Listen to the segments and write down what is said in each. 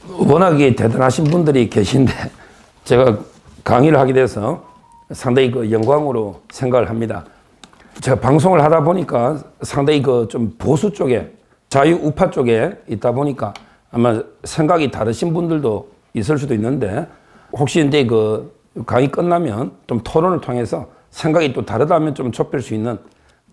워낙에 대단하신 분들이 계신데 제가 강의를 하게 돼서 상당히 그 영광으로 생각을 합니다. 제가 방송을 하다 보니까 상당히 그 좀 보수 쪽에 자유우파 쪽에 있다 보니까 아마 생각이 다르신 분들도 있을 수도 있는데 혹시 근데 그 강의 끝나면 좀 토론을 통해서 생각이 또 다르다면 좀 좁힐 수 있는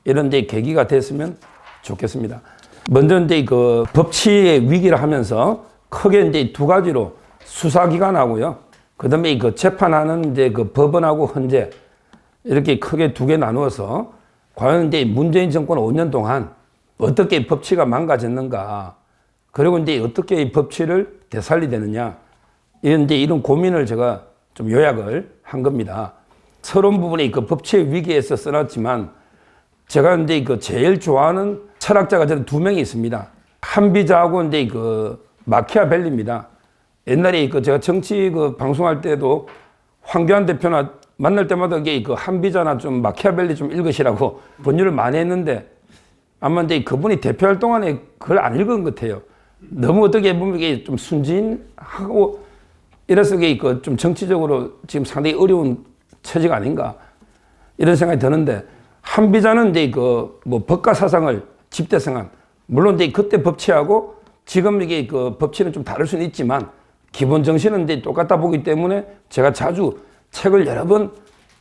이런 데 계기가 됐으면 좋겠습니다. 먼저 이제 그 법치의 위기를 하면서 크게 이제 두 가지로 수사기관하고요. 그 다음에 그 재판하는 이제 그 법원하고 헌재 이렇게 크게 두 개 나누어서 과연 이제 문재인 정권 5년 동안 어떻게 법치가 망가졌는가, 그리고 이제 어떻게 이 법치를 되살리되느냐, 이런 고민을 제가 좀 요약을 한 겁니다. 서론 부분에 그 법치의 위기에서 써놨지만 제가 이제 그 제일 좋아하는 철학자가 저는 두 명이 있습니다. 한비자하고 이제 그 마키아벨리입니다. 옛날에 그 제가 정치 그 방송할 때도 황교안 대표나 만날 때마다 이게 그 한비자나 좀 마키아벨리 좀 읽으시라고 권유를 많이 했는데 아마 이제 그분이 대표 활동 안에 그걸 안 읽은 것 같아요. 너무 어떻게 보면 이게 좀 순진하고 이래서 이게 그 좀 정치적으로 지금 상당히 어려운 처지가 아닌가 이런 생각이 드는데, 한비자는 이제 그 뭐 법과 사상을 집대성한, 물론 이제 그때 법치하고 지금 이게 그 법치는 좀 다를 수는 있지만 기본 정신은 이제 똑같다 보기 때문에 제가 자주 책을 여러 번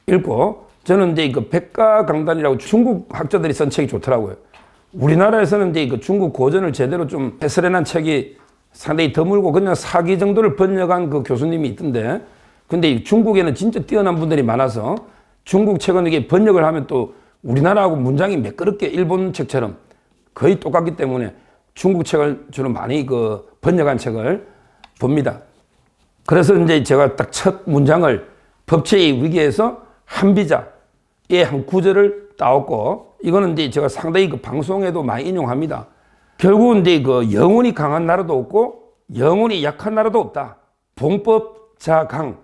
읽고, 저는 이제 그 백가강단이라고 중국 학자들이 쓴 책이 좋더라고요. 우리나라에서는 이제 그 중국 고전을 제대로 좀 해설해낸 책이 상당히 드물고 그냥 사기 정도를 번역한 그 교수님이 있던데, 근데 중국에는 진짜 뛰어난 분들이 많아서 중국 책은 이게 번역을 하면 또 우리나라하고 문장이 매끄럽게 일본 책처럼 거의 똑같기 때문에 중국 책을 주로 많이 그 번역한 책을 봅니다. 그래서 이제 제가 딱 첫 문장을 법치의 위기에서 한비자의 한 구절을 따왔고, 이거는 이제 제가 상당히 그 방송에도 많이 인용합니다. 결국은 이제 그 영혼이 강한 나라도 없고 영혼이 약한 나라도 없다. 봉법 자강,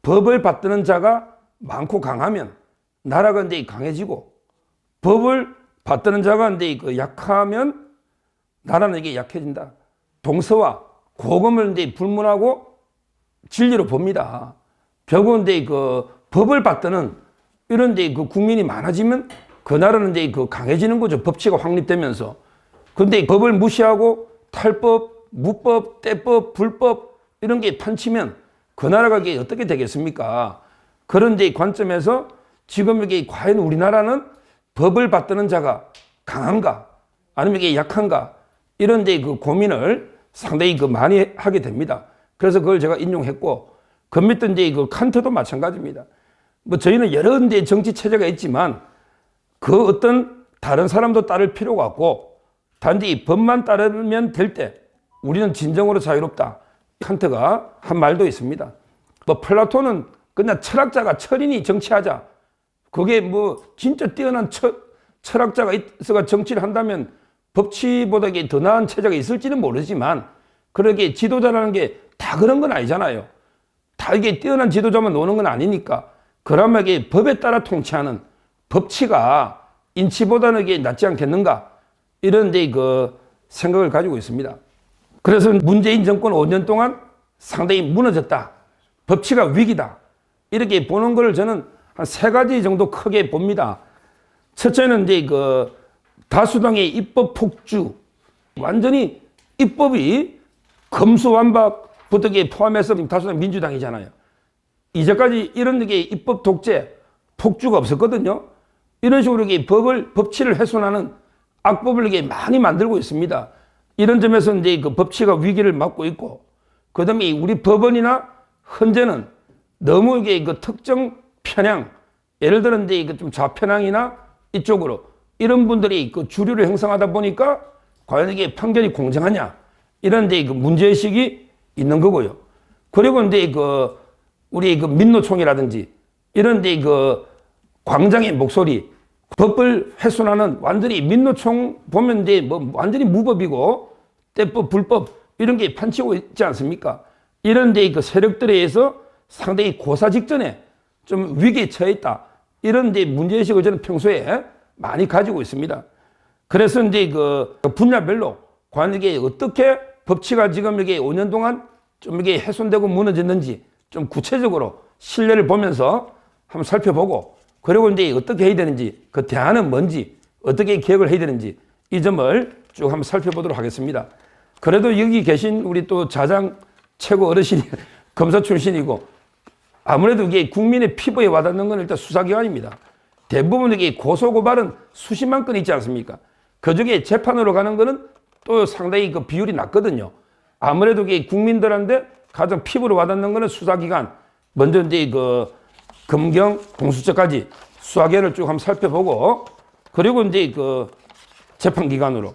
법을 받드는 자가 많고 강하면 나라가 이제 강해지고, 법을 받드는 자가 이제 그 약하면 나라는 이게 약해진다. 동서와 고금을 이제 불문하고 진리로 봅니다. 결국은 이제 그 법을 받드는 이런 이제 그 국민이 많아지면 그 나라는 이제 그 강해지는 거죠. 법치가 확립되면서. 근데 법을 무시하고 탈법, 무법, 떼법, 불법 이런 게 판치면 그 나라가 이게 어떻게 되겠습니까? 그런 데 관점에서 지금 이게 과연 우리나라는 법을 받드는 자가 강한가? 아니면 이게 약한가? 이런 데 그 고민을 상당히 그 많이 하게 됩니다. 그래서 그걸 제가 인용했고, 그 밑에 이제 그 칸트도 마찬가지입니다. 뭐 저희는 여러 데 정치 체제가 있지만 그 어떤 다른 사람도 따를 필요가 없고 단지 법만 따르면 될 때 우리는 진정으로 자유롭다. 칸트가 한 말도 있습니다. 뭐 플라톤은 그냥 철학자가 철인이 정치하자. 그게 뭐 진짜 뛰어난 철학자가 있어가 정치를 한다면 법치보다 더 나은 체제가 있을지는 모르지만, 그러게 지도자라는 게 다 그런 건 아니잖아요. 다 이게 뛰어난 지도자만 노는 건 아니니까. 그러면 이게 법에 따라 통치하는 법치가 인치보다는 이게 낫지 않겠는가? 이런 데 그 생각을 가지고 있습니다. 그래서 문재인 정권 5년 동안 상당히 무너졌다. 법치가 위기다. 이렇게 보는 걸 저는 한 세 가지 정도 크게 봅니다. 첫째는 이제 그 다수당의 입법 폭주. 완전히 입법이 검수완박부터 포함해서 다수당 민주당이잖아요. 이제까지 이런 게 입법 독재, 폭주가 없었거든요. 이런 식으로 법치를 훼손하는 악법을 이게 많이 만들고 있습니다. 이런 점에서 이제 그 법치가 위기를 맞고 있고, 그 다음에 우리 법원이나 헌재는 너무 이게 그 특정 편향, 예를 들어 이제 그 좀 좌편향이나 이쪽으로 이런 분들이 그 주류를 형성하다 보니까 과연 이게 판결이 공정하냐, 이런 데 그 문제의식이 있는 거고요. 그리고 이제 그 우리 그 민노총이라든지 이런 데 그 광장의 목소리, 법을 훼손하는 완전히 민노총 보면 이제 뭐 완전히 무법이고 떼법, 불법 이런 게 판치고 있지 않습니까? 이런 데 그 세력들에 의해서 상당히 고사 직전에 좀 위기에 처해 있다. 이런 데 문제의식을 저는 평소에 많이 가지고 있습니다. 그래서 이제 그 분야별로 과연 이게 어떻게 법치가 지금 이게 5년 동안 좀 이게 훼손되고 무너졌는지 좀 구체적으로 신뢰를 보면서 한번 살펴보고, 그리고 이제 어떻게 해야 되는지, 그 대안은 뭔지, 어떻게 개혁을 해야 되는지 이 점을 쭉 한번 살펴보도록 하겠습니다. 그래도 여기 계신 우리 또 자장 최고 어르신이 검사 출신이고, 아무래도 이게 국민의 피부에 와닿는 건 일단 수사기관입니다. 대부분 이게 고소고발은 수십만 건 있지 않습니까? 그 중에 재판으로 가는 거는 또 상당히 그 비율이 낮거든요. 아무래도 이게 국민들한테 가장 피부로 와닿는 거는 수사기관, 먼저 이제 그 검경, 공수처까지 수사기관을 쭉 한번 살펴보고, 그리고 이제 그 재판기관으로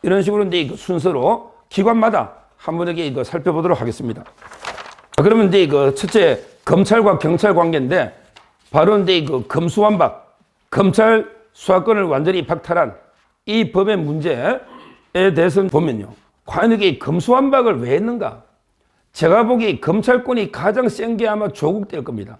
이런 식으로 이제 그 순서로 기관마다 한번 이렇게 살펴보도록 하겠습니다. 그러면 이제 그 첫째 검찰과 경찰 관계인데, 바로 이제 그 검수완박, 검찰 수사권을 완전히 박탈한 이 법의 문제에 대해서는 보면요, 과연 이게 검수완박을 왜 했는가? 제가 보기에 검찰권이 가장 센 게 아마 조국 때일 겁니다.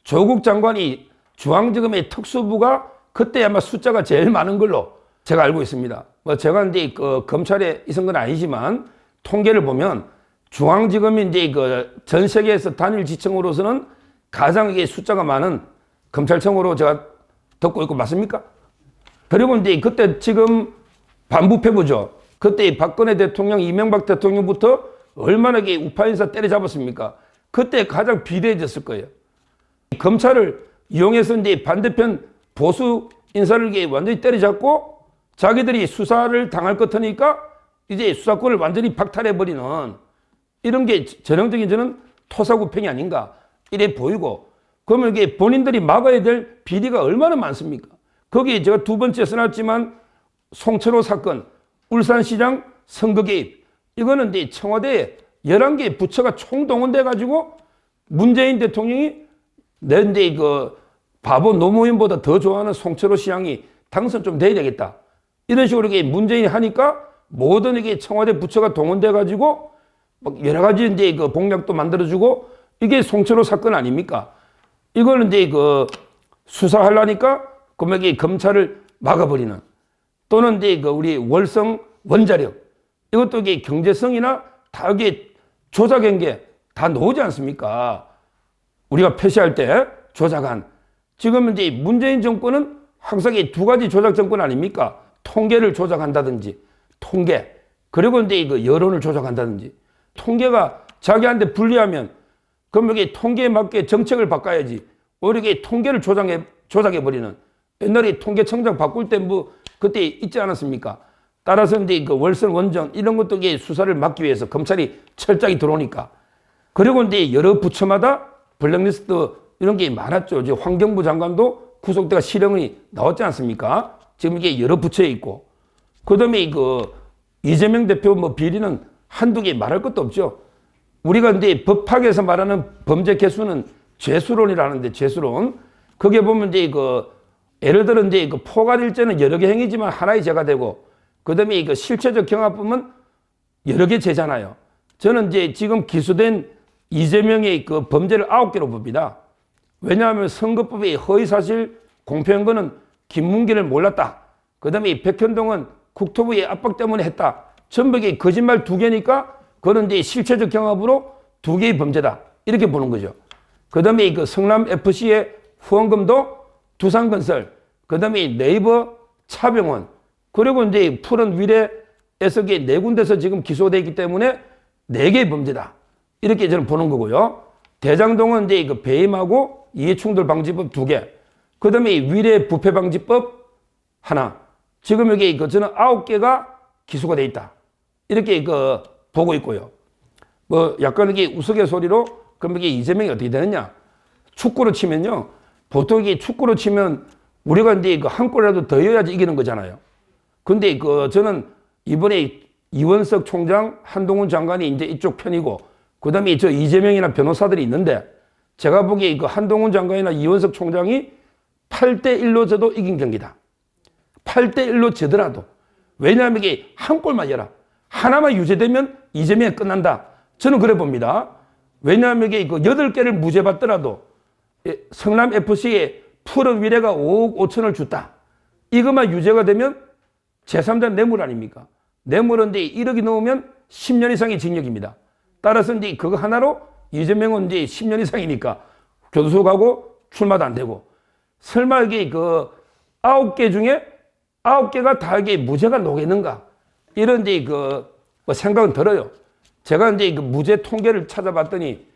조국 장관이 중앙지검의 특수부가 그때 아마 숫자가 제일 많은 걸로 제가 알고 있습니다. 뭐 제가 이제 그 검찰에 있은 건 아니지만 통계를 보면 중앙지검이 이제 그 전 세계에서 단일 지청으로서는 가장 이게 숫자가 많은 검찰청으로 제가 듣고 있고, 맞습니까? 그리고 이제 그때 지금 반부패부죠. 그때 박근혜 대통령, 이명박 대통령부터 얼마나 이게 우파 인사 때려잡았습니까? 그때 가장 비대해졌을 거예요. 검찰을 이용해서 이제 반대편 보수 인사를 이게 완전히 때려잡고 자기들이 수사를 당할 것 같으니까 이제 수사권을 완전히 박탈해버리는 이런 게 전형적인 저는 토사구팽이 아닌가 이래 보이고, 그러면 이게 본인들이 막아야 될 비리가 얼마나 많습니까? 거기에 제가 두 번째 써놨지만 송철호 사건, 울산시장 선거 개입, 이거는 이제 청와대에 11개 부처가 총동원돼 가지고 문재인 대통령이 내 이제 그 바보 노무현보다 더 좋아하는 송철호 시장이 당선 좀 돼야 되겠다, 이런 식으로 이게 문재인이 하니까 모든 이게 청와대 부처가 동원돼 가지고 막 여러 가지 이제 그 공약도 만들어주고, 이게 송철호 사건 아닙니까? 이거는 이제 그 수사하려니까 그러면 이게 검찰을 막아버리는, 또는 이제 그 우리 월성 원자력, 이것도 이게 경제성이나 다 이게 조작한 게 다 나오지 않습니까? 우리가 표시할 때 조작한. 지금 이제 문재인 정권은 항상 이 두 가지 조작 정권 아닙니까? 통계를 조작한다든지, 통계. 그리고 이제 그 여론을 조작한다든지. 통계가 자기한테 불리하면 그럼 여기 통계에 맞게 정책을 바꿔야지. 오히려 이게 통계를 조작해버리는. 옛날에 통계청장 바꿀 때 뭐 그때 있지 않았습니까? 따라서 이제 그 월성 원전 이런 것도 이게 수사를 막기 위해서 검찰이 철저히 들어오니까. 그리고 이제 여러 부처마다 블랙리스트 이런 게 많았죠. 이제 환경부 장관도 구속돼가 실형이 나왔지 않습니까? 지금 이게 여러 부처에 있고. 그 다음에 그 이재명 대표 뭐 비리는 한두 개 말할 것도 없죠. 우리가 이제 법학에서 말하는 범죄 개수는 죄수론이라는데, 죄수론. 거기에 보면 이제 그 예를 들어 이제 그 포괄일죄는 여러 개 행위지만 하나의 죄가 되고, 그 다음에 그 실체적 경합범은 여러 개 죄잖아요. 저는 이제 지금 기소된 이재명의 그 범죄를 9개로 봅니다. 왜냐하면 선거법의 허위사실 공표한 거는 김문기를 몰랐다. 그 다음에 백현동은 국토부의 압박 때문에 했다. 전부 이게 거짓말 2개니까 그런 이제 실체적 경합으로 2개의 범죄다. 이렇게 보는 거죠. 그 다음에 그 성남FC의 후원금도 두산건설, 그 다음에 네이버 차병원, 그리고 이제 푸른 위례에서 4군데서 지금 기소되어 있기 때문에 4개의 범죄다. 이렇게 저는 보는 거고요. 대장동은 이제 그 배임하고 이해충돌 방지법 2개, 그 다음에 위례 부패 방지법 하나. 지금 여기 그 저는 9개가 기소가 돼 있다. 이렇게 그 보고 있고요. 뭐 약간 이게 우스갯소리로 그럼 이게 이재명이 어떻게 되느냐? 축구로 치면요. 보통 이게 축구로 치면 우리가 이제 그 한 골이라도 더 넣어야지 이기는 거잖아요. 근데 그 저는 이번에 이원석 총장, 한동훈 장관이 이제 이쪽 편이고, 그 다음에 저 이재명이나 변호사들이 있는데, 제가 보기에 그 한동훈 장관이나 이원석 총장이 8대1로 져도 이긴 경기다. 8대1로 지더라도. 왜냐하면 이게 한 골만 열라. 하나만 유죄되면 이재명이 끝난다. 저는 그래 봅니다. 왜냐하면 이게 그 8개를 무죄 받더라도 성남FC에 푸른 위례가 5억 5천을 줬다. 이것만 유죄가 되면 제3자 뇌물 아닙니까? 뇌물은 1억이 넘으면 10년 이상의 징역입니다. 따라서 이제 그거 하나로 이재명은 이제 10년 이상이니까 교도소 가고 출마도 안 되고, 설마 이게 그 9개 중에 9개가 다 이게 무죄가 녹겠는가? 이런 이제 뭐 생각은 들어요. 제가 이제 그 무죄 통계를 찾아봤더니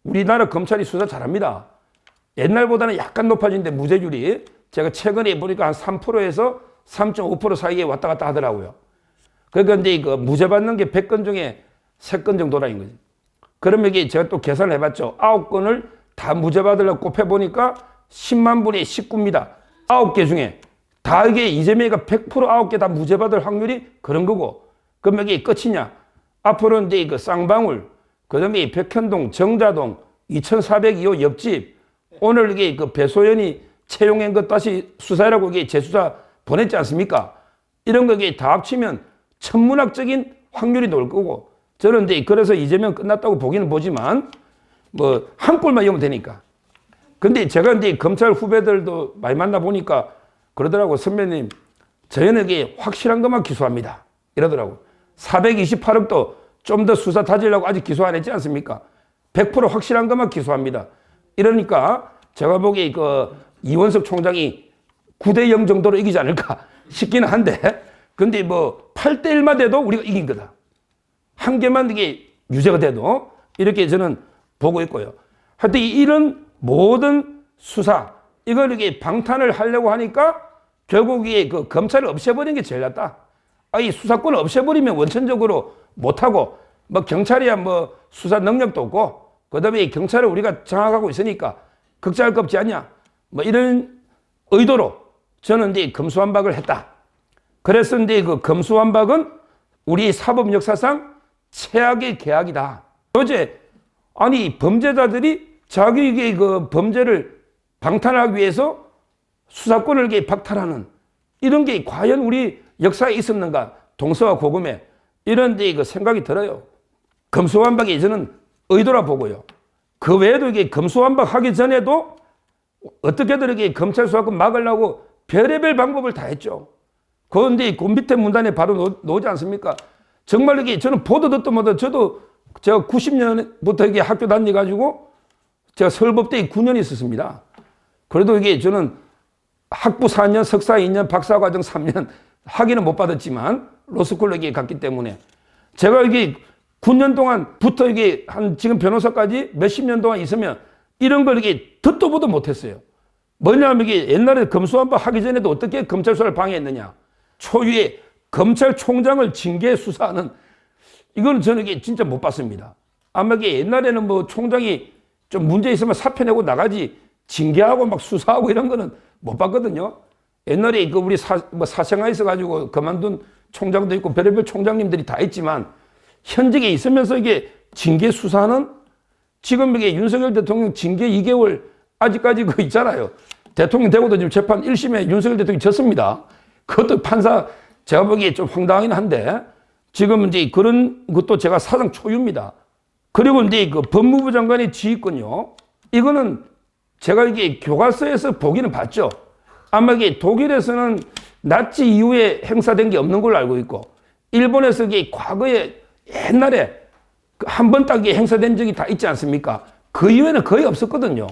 우리나라 검찰이 수사 잘합니다. 옛날보다는 약간 높아진데 무죄율이 제가 최근에 보니까 한 3%에서 3.5% 사이에 왔다 갔다 하더라고요. 그러니까 이제 그 무죄 받는 게 100건 중에 3건 정도라는 거지. 그러면 이게 제가 또 계산을 해봤죠. 9건을 다 무죄 받으려고 곱해보니까 10만 분의 19입니다. 9개 중에 다 이게 이재명이가 100% 9개 다 무죄 받을 확률이 그런 거고. 그러면 이게 끝이냐? 앞으로 이제 그 쌍방울, 그 다음에 백현동, 정자동, 2402호 옆집, 오늘 이게 그 배소연이 채용한 것 다시 수사하라고 이게 재수사 보냈지 않습니까? 이런 거 이게 다 합치면 천문학적인 확률이 나올 거고, 저는 이제 그래서 이재명 끝났다고 보기는 보지만, 뭐, 한 골만 이으면 되니까. 근데 제가 이제 검찰 후배들도 많이 만나보니까 그러더라고. 선배님, 저희는 이게 확실한 것만 기소합니다. 이러더라고. 428억도 좀 더 수사 다지려고 아직 기소 안 했지 않습니까? 100% 확실한 것만 기소합니다. 이러니까 제가 보기에 그 이원석 총장이 9대0 정도로 이기지 않을까 싶기는 한데, 근데 뭐 8대1만 돼도 우리가 이긴 거다. 한 개만 이게 유죄가 돼도 이렇게 저는 보고 있고요. 하여튼 이런 모든 수사, 이걸 이렇게 방탄을 하려고 하니까 결국 이게 그 검찰을 없애버리는 게 제일 낫다. 이 수사권을 없애버리면 원천적으로 못하고, 뭐 경찰이야 뭐 수사 능력도 없고, 그 다음에 경찰을 우리가 장악하고 있으니까 극장할 거 없지 않냐. 뭐 이런 의도로 저는 이제 검수완박을 했다. 그래서 이제 그 검수완박은 우리 사법 역사상 최악의 계약이다. 어제 아니 범죄자들이 자기의 그 범죄를 방탄하기 위해서 수사권을 이렇게 박탈하는 이런 게 과연 우리 역사에 있었는가? 동서와 고금에 이런 데 그 생각이 들어요. 검수완박이 저는 의도라 보고요. 그 외에도 이게 검수완박 하기 전에도 어떻게든 이렇게 검찰 수사권 막으려고 별의별 방법을 다 했죠. 그런데 그 밑에 문단에 바로 나오지 않습니까? 정말 이게 저는 보도 듣도 못해. 저도 제가 90년부터 이게 학교 다니가지고 제가 서울법대에 9년 있었습니다. 그래도 이게 저는 학부 4년, 석사 2년, 박사과정 3년 학위는 못 받았지만 로스쿨로 이게 갔기 때문에 제가 이게 9년 동안부터 이게 한 지금 변호사까지 몇십 년 동안 있으면 이런 걸 이게 듣도 보도 못했어요. 뭐냐면 이게 옛날에 검수완박 하기 전에도 어떻게 검찰 수사를 방해했느냐. 초유의 검찰총장을 징계 수사하는 이거는 저는 이게 진짜 못 봤습니다. 아마 이게 옛날에는 뭐 총장이 좀 문제 있으면 사표 내고 나가지 징계하고 막 수사하고 이런 거는 못 봤거든요. 옛날에 그 우리 사생활 있어가지고 그만둔 총장도 있고 별의별 총장님들이 다 있지만 현직에 있으면서 이게 징계 수사는 지금 이게 윤석열 대통령 징계 2개월 아직까지 그 있잖아요. 대통령 되고도 지금 재판 1심에 윤석열 대통령이 졌습니다. 그것도 판사 제가 보기에 좀 황당하긴 한데 지금 이제 그런 것도 제가 사상 초유입니다. 그리고 이제 그 법무부 장관의 지휘권요. 이거는 제가 이게 교과서에서 보기는 봤죠. 아마 이게 독일에서는 나치 이후에 행사된 게 없는 걸로 알고 있고, 일본에서 이게 과거에 옛날에 한 번 딱 행사된 적이 다 있지 않습니까? 그 이후에는 거의 없었거든요.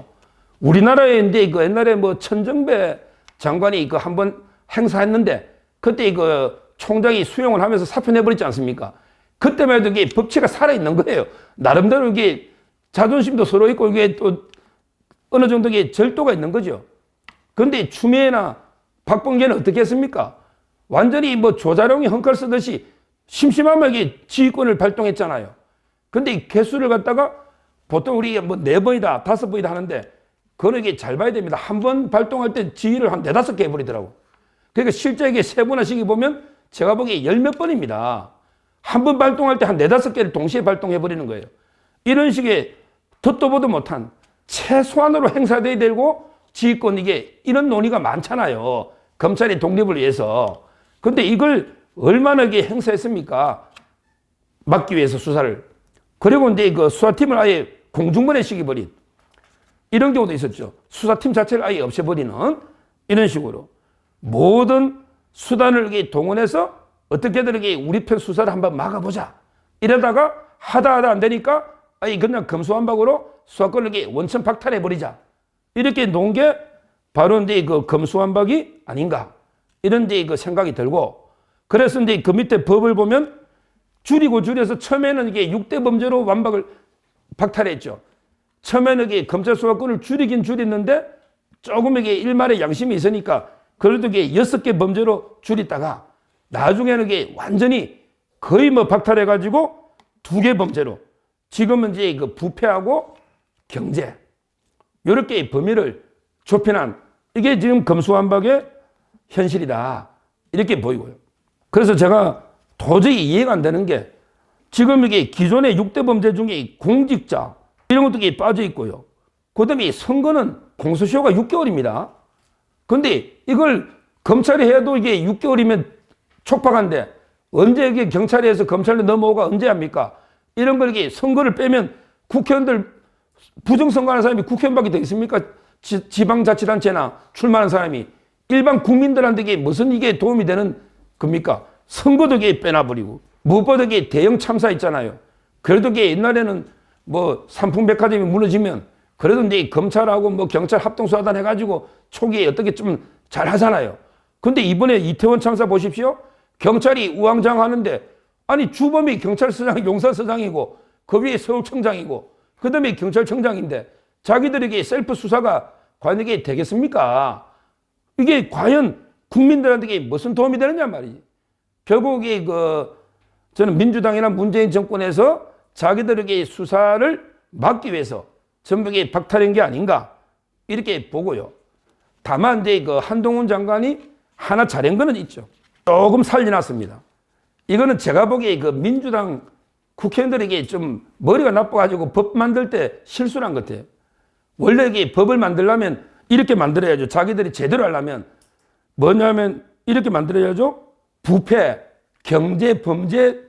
우리나라에 이제 그 옛날에 뭐 천정배 장관이 그 한 번 행사했는데, 그때 그 총장이 수용을 하면서 사표 내버리지 않습니까? 그때만 해도 이게 법치가 살아있는 거예요. 나름대로 이게 자존심도 서로 있고, 이게 또 어느 정도 이게 절도가 있는 거죠. 그런데 추미애나 박범계는 어떻게 했습니까? 완전히 뭐 조자룡이 헝컬 쓰듯이 심심하면 이게 지휘권을 발동했잖아요. 근데 개수를 갖다가 보통 우리 뭐 4번이다, 5번이다 하는데, 그거는 이게 잘 봐야 됩니다. 한 번 발동할 때 지휘를 한 4-5개 해버리더라고. 그러니까 실제 이게 세분화식이 보면 제가 보기에 10몇 번입니다. 한 번 발동할 때 한 4-5개를 동시에 발동해버리는 거예요. 이런 식의 듣도 보도 못한 최소한으로 행사돼야 되고 지휘권 이게 이런 논의가 많잖아요. 검찰의 독립을 위해서. 근데 이걸 얼마나 이게 행사했습니까? 막기 위해서 수사를. 그리고 이제 그 수사팀을 아예 공중분해 시켜버린 이런 경우도 있었죠. 수사팀 자체를 아예 없애버리는 이런 식으로 모든 수단을 이렇게 동원해서 어떻게든 이렇게 우리 편 수사를 한번 막아보자. 이러다가 하다 안 되니까 아니 그냥 검수완박으로 수사권을 원천 박탈해 버리자. 이렇게 놓은 게 바로 이제 그 검수완박이 아닌가. 이런 이제 그 생각이 들고, 그래서 이제 그 밑에 법을 보면 줄여서 처음에는 이게 6대 범죄로 완박을 박탈했죠. 처음에는 이게 검찰 수사권을 줄이긴 줄였는데 조금 이게 일말의 양심이 있으니까 그래도 이게 6개 범죄로 줄이다가 나중에는 이게 완전히 거의 뭐 박탈해가지고 2개 범죄로 지금은 이제 그 부패하고 경제 이렇게 범위를 좁혀난 이게 지금 검수완박의 현실이다 이렇게 보이고요. 그래서 제가 도저히 이해가 안 되는 게 지금 이게 기존의 6대 범죄 중에 공직자 이런 것도 빠져 있고요. 그 다음에 선거는 공소시효가 6개월입니다. 근데 이걸 검찰이 해도 이게 6개월이면 촉박한데 언제 이게 경찰에 해서 검찰로 넘어오가 언제 합니까? 이런 걸 이게 선거를 빼면 국회의원들 부정선거하는 사람이 국회의원밖에 더 있습니까? 지방자치단체나 출마하는 사람이 일반 국민들한테 이게 무슨 이게 도움이 되는 겁니까? 선거도 이게 빼놔버리고 무엇보다 이게 대형 참사 있잖아요. 그래도 이게 옛날에는 뭐 삼풍백화점이 무너지면 그래도 이제 검찰하고 뭐 경찰 합동수사단 해가지고 초기에 어떻게 좀 잘 하잖아요. 근데 이번에 이태원 참사 보십시오. 경찰이 우왕좌왕하는데 아니 주범이 경찰서장, 용산서장이고 그 위에 서울청장이고 그 다음에 경찰청장인데 자기들에게 셀프 수사가 과연 이게 되겠습니까? 이게 과연 국민들한테 무슨 도움이 되느냐 말이지. 결국에 저는 민주당이나 문재인 정권에서 자기들에게 수사를 막기 위해서 전부 박탈한 게 아닌가 이렇게 보고요. 다만 이제 한동훈 장관이 하나 잘한 거는 있죠. 조금 살려놨습니다. 이거는 제가 보기에 민주당 국회의원들에게 좀 머리가 나빠가지고 법 만들 때 실수를 한 것 같아요. 원래 이게 법을 만들려면 이렇게 만들어야죠. 자기들이 제대로 하려면 뭐냐면 이렇게 만들어야죠. 부패, 경제, 범죄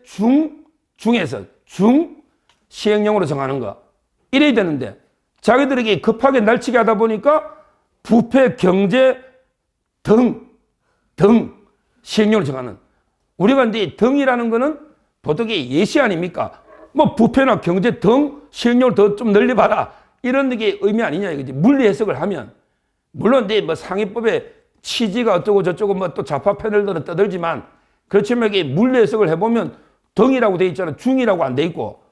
중에서 시행령으로 정하는 거. 이래야 되는데 자기들에게 급하게 날치게 하다 보니까 부패, 경제 등 시행령으로 정하는. 우리가 이제 등이라는 거는 보통 예시 아닙니까? 뭐 부패나 경제 등 시행령을 더 좀 늘려봐라. 이런 게 의미 아니냐 이거지. 물리 해석을 하면. 물론 이제 뭐 상위법의 취지가 어쩌고 저쩌고 뭐 또 좌파 패널들은 떠들지만 그렇지만 이게 물리 해석을 해보면 등이라고 돼 있잖아. 중이라고 안 돼 있고.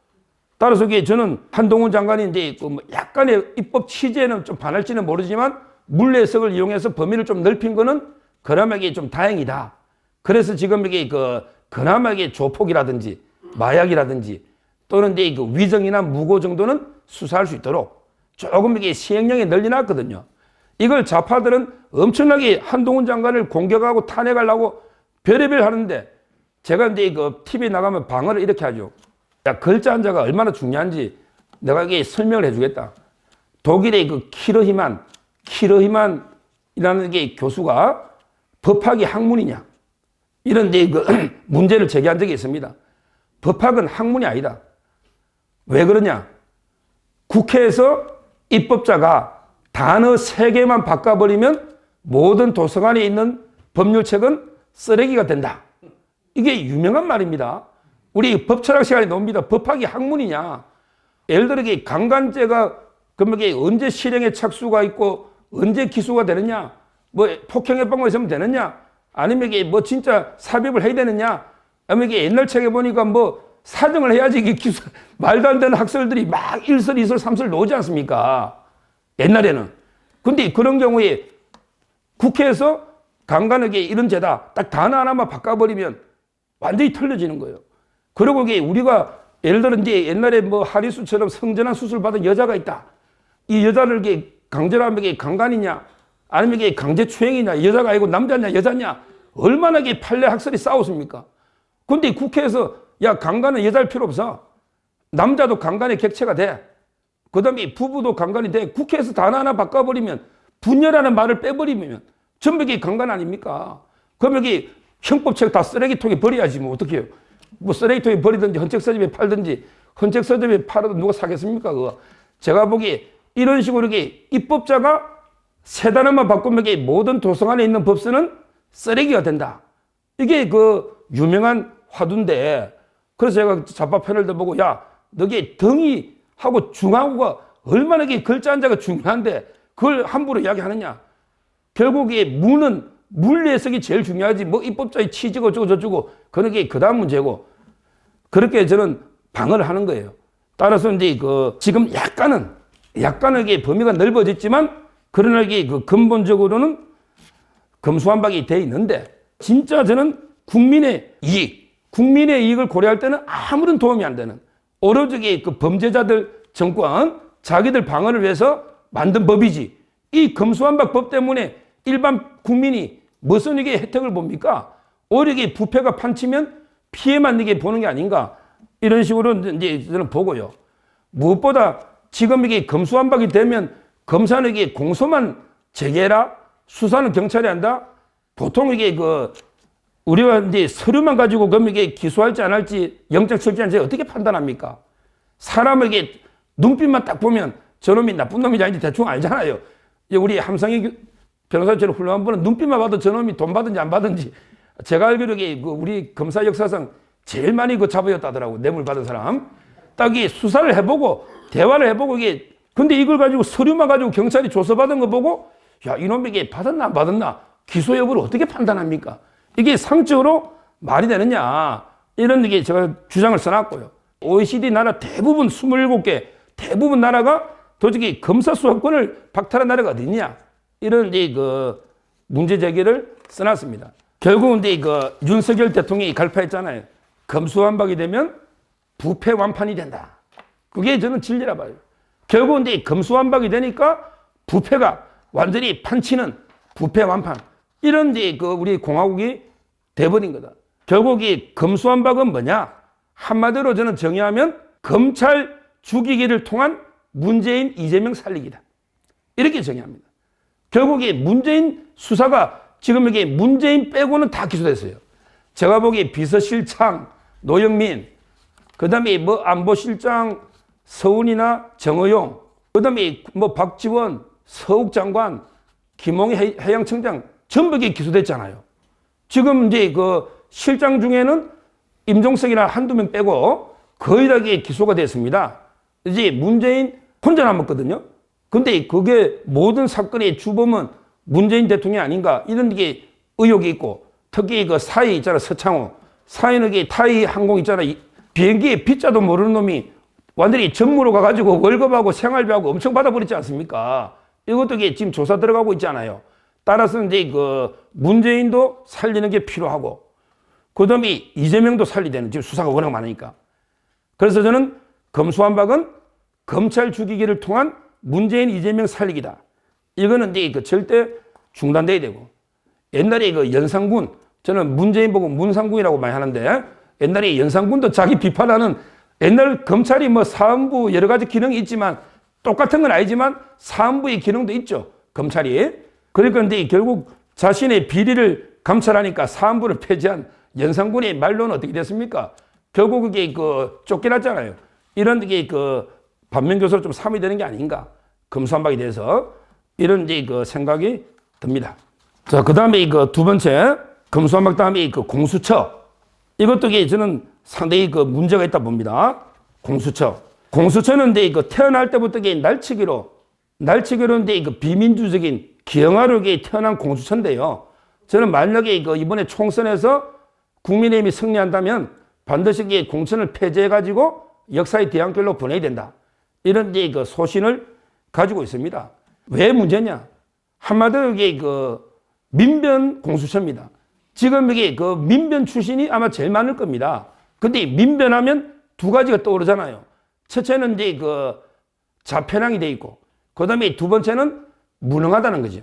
따라서 이게 저는 한동훈 장관이 이제 뭐 약간의 입법 취지에는 좀 반할지는 모르지만 물리 해석을 이용해서 범위를 좀 넓힌 거는 그나마 이게 좀 다행이다. 그래서 지금 이게 그나마 이게 조폭이라든지 마약이라든지 또는 이제 위정이나 무고 정도는 수사할 수 있도록 조금 이게 시행령에 늘려놨거든요. 이걸 좌파들은 엄청나게 한동훈 장관을 공격하고 탄핵하려고 별의별 하는데 제가 이제 TV 나가면 방어를 이렇게 하죠. 야, 글자 한자가 얼마나 중요한지 내가 이게 설명을 해주겠다. 독일의 키러히만이라는 게 교수가 법학이 학문이냐 이런 이제 문제를 제기한 적이 있습니다. 법학은 학문이 아니다. 왜 그러냐? 국회에서 입법자가 단어 3개만 바꿔버리면 모든 도서관에 있는 법률책은 쓰레기가 된다. 이게 유명한 말입니다. 우리 법철학 시간에 나옵니다. 법학이 학문이냐? 예를 들어 강간죄가 그러면 언제 실형의 착수가 있고 언제 기소가 되느냐? 뭐 폭행해방만 있으면 되느냐? 아니면 이게 뭐 진짜 삽입을 해야 되느냐? 아니면 이게 옛날 책에 보니까 뭐 사정을 해야지 이게 기소, 말도 안 되는 학설들이 막 1설, 2설, 3설 나오지 않습니까? 옛날에는. 근데 그런 경우에 국회에서 강간에게 이런 죄다 딱 단어 하나만 바꿔버리면 완전히 틀려지는 거예요. 그리고 이게 우리가 예를 들어 이제 옛날에 뭐 하리수처럼 성전환 수술 받은 여자가 있다. 이 여자를 이게 강제로 하면 이게 강간이냐? 아니면 이게 강제추행이냐? 여자가 아니고 남자냐? 여자냐? 얼마나 이게 판례 학설이 싸웠습니까? 근데 국회에서 야, 강간은 여자일 필요 없어. 남자도 강간의 객체가 돼. 그 다음에 부부도 강간이 돼. 국회에서 단어 하나 바꿔버리면 분열하는 말을 빼버리면 전부 이게 강간 아닙니까? 그럼 여기 형법책 다 쓰레기통에 버려야지 뭐 어떻게 해요? 뭐 쓰레기통에 버리든지 헌책서점에 팔든지 헌책서점에 팔아도 누가 사겠습니까? 그거. 제가 보기에 이런 식으로 이게 입법자가 3단어만 바꾸면 이게 모든 도서관에 있는 법서는 쓰레기가 된다. 이게 유명한 화두인데 그래서 제가 좌파 패널들 보고 야 너게 덩이하고 중하고가 얼마나 이게 글자 한자가 중요한데 그걸 함부로 이야기하느냐. 결국 이 무는 물 해석이 제일 중요하지. 뭐 입법자의 취지고 저쩌고 그런 게 그 다음 문제고. 그렇게 저는 방어를 하는 거예요. 따라서 이제 지금 약간은 이게 범위가 넓어졌지만 그러나 이게 근본적으로는 검수완박이 돼 있는데 진짜 저는 국민의 이익을 고려할 때는 아무런 도움이 안 되는 오로지 범죄자들 정권 자기들 방어를 위해서 만든 법이지 이 검수완박법 때문에 일반 국민이 무슨 이게 혜택을 봅니까? 오히려 이게 부패가 판치면 피해만 이게 보는 게 아닌가 이런 식으로 이제 저는 보고요. 무엇보다 지금 이게 검수완박이 되면 검사는 이게 공소만 제기해라 수사는 경찰이 한다. 보통 이게 우리가 이제 서류만 가지고 그럼 이게 기소할지 안 할지 영장 철저한지 어떻게 판단합니까? 사람을 이게 눈빛만 딱 보면 저놈이 나쁜 놈이지 아닌지 대충 알잖아요. 우리 함성희 변호사처럼 훌륭한 분은 눈빛만 봐도 저놈이 돈 받은지 안 받은지 제가 알기로 우리 검사 역사상 제일 많이 잡아였다더라고 뇌물 받은 사람. 딱 이 수사를 해보고 대화를 해보고 이게 근데 이걸 가지고 서류만 가지고 경찰이 조서받은 거 보고 야 이놈이 이게 받았나 안 받았나 기소 여부를 어떻게 판단합니까? 이게 상적으로 말이 되느냐 이런 게 제가 주장을 써놨고요. OECD 나라 대부분 27개 대부분 나라가 도저히 검사 수사권을 박탈한 나라가 어디 있냐 이런 이제 문제 제기를 써놨습니다. 결국은 이제 윤석열 대통령이 갈파했잖아요. 검수완박이 되면 부패 완판이 된다. 그게 저는 진리라 봐요. 결국은 이제 검수완박이 되니까 부패가 완전히 판치는 부패 완판 이런 이제 우리 공화국이 돼버린 거다. 결국 이 검수완박은 뭐냐? 한마디로 저는 정의하면 검찰 죽이기를 통한 문재인 이재명 살리기다. 이렇게 정의합니다. 결국 이 문재인 수사가 지금 이게 문재인 빼고는 다 기소됐어요. 제가 보기에 비서실장 노영민, 그 다음에 뭐 안보실장 서훈이나 정의용, 그 다음에 뭐 박지원, 서욱 장관, 김홍희 해양청장 전부 이게 기소됐잖아요. 지금 이제 실장 중에는 임종석이나 한두 명 빼고 거의 다 기소가 됐습니다. 이제 문재인 혼자 남았거든요. 근데 그게 모든 사건의 주범은 문재인 대통령이 아닌가 이런 게 의혹이 있고 특히 사위 있잖아 서창호 사위는 타이 항공 있잖아 비행기에 빗자도 모르는 놈이 완전히 전무로 가가지고 월급하고 생활비하고 엄청 받아버렸지 않습니까? 이것도 지금 조사 들어가고 있잖아요. 따라서 이제 문재인도 살리는 게 필요하고 그 다음에 이재명도 살리야 되는 지금 수사가 워낙 많으니까. 그래서 저는 검수완박은 검찰 죽이기를 통한 문재인 이재명 살리기다. 이거는 이제 절대 중단돼야 되고 옛날에 연산군 저는 문재인 보고 문상군이라고 많이 하는데 옛날에 연산군도 자기 비판하는 옛날 검찰이 뭐 사헌부 여러 가지 기능이 있지만 똑같은 건 아니지만 사헌부의 기능도 있죠. 검찰이. 그러니까 근데 결국 자신의 비리를 감찰하니까 사헌부를 폐지한 연산군의 말로는 어떻게 됐습니까? 결국 그게 쫓겨났잖아요. 이런 게 반면교사로 좀 삼이 되는 게 아닌가. 검수완박이 돼서 이런 이제 생각이 듭니다. 자, 그 다음에 두 번째 검수완박 다음에 공수처. 이것도 저는 상당히 문제가 있다 봅니다. 공수처. 공수처는 이제 태어날 때부터 날치기로 이제 비민주적인 기형아로 태어난 공수처인데요. 저는 만약에 이번에 총선에서 국민의힘이 승리한다면 반드시 공천을 폐지해가지고 역사의 뒤안길로 보내야 된다. 이런 이제 소신을 가지고 있습니다. 왜 문제냐? 한마디로 이게 민변 공수처입니다. 지금 이게 민변 출신이 아마 제일 많을 겁니다. 근데 민변하면 두 가지가 떠오르잖아요. 첫째는 이제 자편향이 돼 있고, 그 다음에 두 번째는 무능하다는 거죠.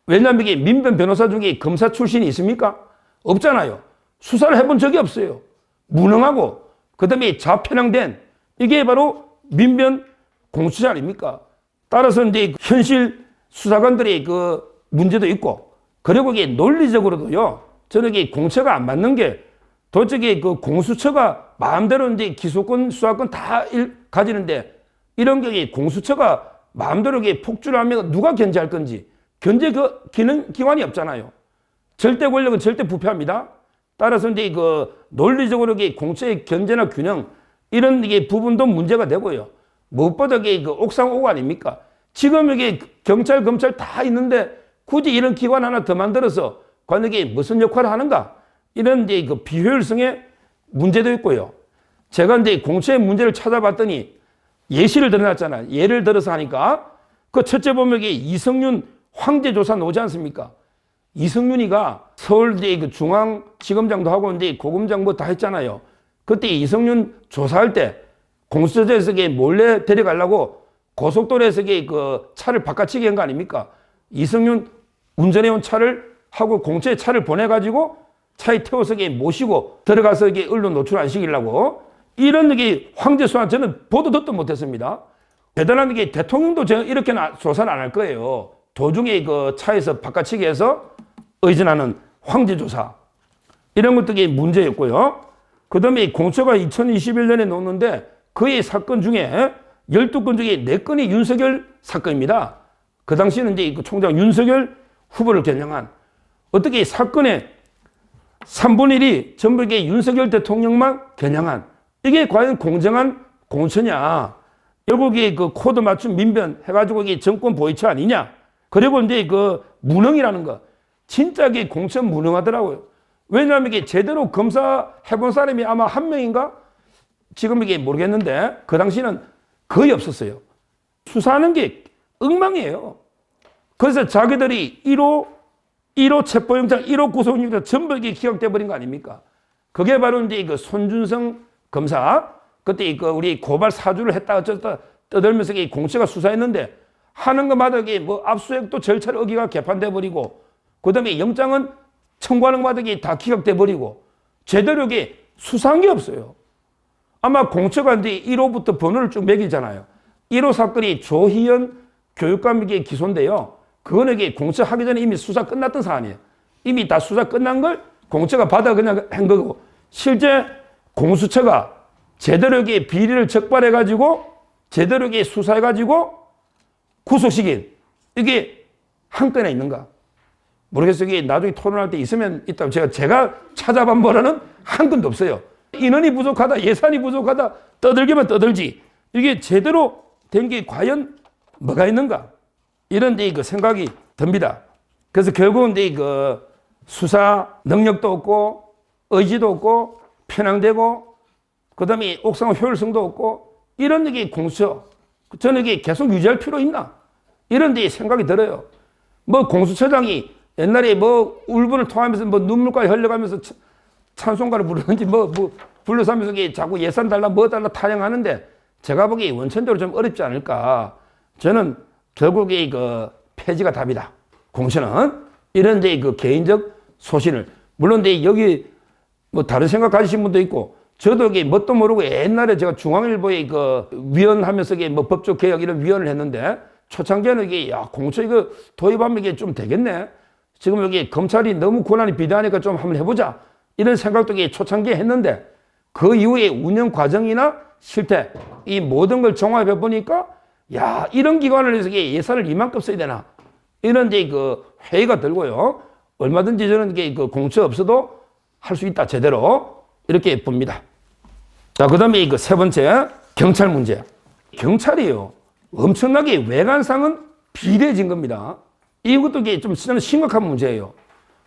왜냐하면 이게 민변 변호사 중에 검사 출신이 있습니까? 없잖아요. 수사를 해본 적이 없어요. 무능하고, 그 다음에 자편향된, 이게 바로 민변 공수처 아닙니까? 따라서 이제 현실 수사관들의 문제도 있고, 그리고 이게 논리적으로도요, 저는 이게 공처가 안 맞는 게, 도저히 공수처가 마음대로 이제 기소권, 수사권 다 가지는데, 이런 경우에 공수처가 마음대로 이게 폭주를 하면 누가 견제할 건지, 견제 기관이 없잖아요. 절대 권력은 절대 부패합니다. 따라서 이제 논리적으로 공처의 견제나 균형, 이런 이게 부분도 문제가 되고요. 무엇보다 이게 그 옥상 옥 아닙니까? 지금 이게 경찰, 검찰 다 있는데 굳이 이런 기관 하나 더 만들어서 과연 이게 무슨 역할을 하는가? 이런 이제 그 비효율성의 문제도 있고요. 제가 이제 공처의 문제를 찾아봤더니 예시를 들어놨잖아요. 예를 들어서 하니까 그 첫째 보면 이게 이성윤 황제조사 나오지 않습니까? 이성윤이가 서울 이제 그 중앙지검장도 하고 이제 고검장 뭐 다 했잖아요. 그때 이성윤 조사할 때 공수처에서 몰래 데려가려고 고속도로에서 그 차를 바깥치기 한 거 아닙니까? 이성윤 운전해온 차를 하고 공처에 차를 보내가지고 차에 태워서 모시고 들어가서 언론 노출 안 시키려고 이런 황제 수사 저는 보도 듣도 못했습니다. 대단한 게 대통령도 제가 이렇게 조사를 안 할 거예요. 도중에 그 차에서 바깥치기 해서 의존하는 황제 조사 이런 것들이 문제였고요. 그 다음에 공처가 2021년에 놓는데 그의 사건 중에 12건 중에 4건이 윤석열 사건입니다. 그 당시에는 이제 그 총장 윤석열 후보를 겨냥한 어떻게 사건의 3분의 1이 전부 이게 윤석열 대통령만 겨냥한 이게 과연 공정한 공처냐. 결국에 그 코드 맞춤 민변 해가지고 이게 정권 보이처 아니냐. 그리고 이제 그 무능이라는 거. 진짜 이게 공처 무능하더라고요. 왜냐하면 이게 제대로 검사 해본 사람이 아마 한 명인가? 지금 이게 모르겠는데 그 당시는 거의 없었어요. 수사하는 게 엉망이에요. 그래서 자기들이 1호 체포영장, 1호 구속영장 전부 이게 기각돼 버린 거 아닙니까? 그게 바로 이제 그 손준성 검사 그때 그 우리 고발 사주를 했다 어쩌다 떠들면서 공처가 수사했는데 하는 것마다 이게 뭐 압수수색도 절차를 어기가 개판돼 버리고 그다음에 영장은 청구하는 것마다 이게 다 기각돼 버리고 제대로 이게 수사한 게 없어요. 아마 공처가 이제 1호부터 번호를 쭉 매기잖아요. 1호 사건이 조희연 교육감에게 기소인데요. 그거는 이게 공처 하기 전에 이미 수사 끝났던 사안이에요. 이미 다 수사 끝난 걸 공처가 받아 그냥 한 거고 실제 공수처가 제대로 이게 비리를 적발해가지고 제대로 이게 수사해가지고 구속시킨 이게 한 건에 있는가? 모르겠어요. 이게 나중에 토론할 때 있으면 있다고 제가 찾아본 바로는 한 건도 없어요. 인원이 부족하다, 예산이 부족하다, 떠들기만 떠들지. 이게 제대로 된 게 과연 뭐가 있는가? 이런 데 그 생각이 듭니다. 그래서 결국은 그 수사 능력도 없고, 의지도 없고, 편향되고, 그 다음에 옥상 효율성도 없고, 이런 게 공수처. 저는 이게 계속 유지할 필요 있나? 이런 데 생각이 들어요. 뭐 공수처장이 옛날에 뭐 울분을 토하면서 뭐 눈물까지 흘려가면서 찬송가를 부르는지 뭐 불러서 하면서 자꾸 예산 달라 뭐 달라 타령하는데 제가 보기에 원천적으로 좀 어렵지 않을까. 저는 결국에 그 폐지가 답이다. 공처는 이런 데 그 개인적 소신을 물론 여기 뭐 다른 생각 가지신 분도 있고 저도 이게 뭣도 모르고 옛날에 제가 중앙일보에 그 위원하면서 뭐 법조 개혁 이런 위원을 했는데 초창기에는 이게 야 공처 이거 도입하면 이게 좀 되겠네. 지금 여기 검찰이 너무 권한이 비대하니까 좀 한번 해보자. 이런 생각도 초창기에 했는데 그 이후에 운영 과정이나 실태 이 모든 걸 종합해 보니까 야 이런 기관을 해서 예산을 이만큼 써야 되나 이런 이제 그 회의가 들고요. 얼마든지 저는 이게 그 공처 없어도 할 수 있다 제대로 이렇게 봅니다. 자 그다음에 그 세 번째 경찰 문제. 경찰이요 엄청나게 외관상은 비대해진 겁니다. 이것도 좀 심각한 문제예요.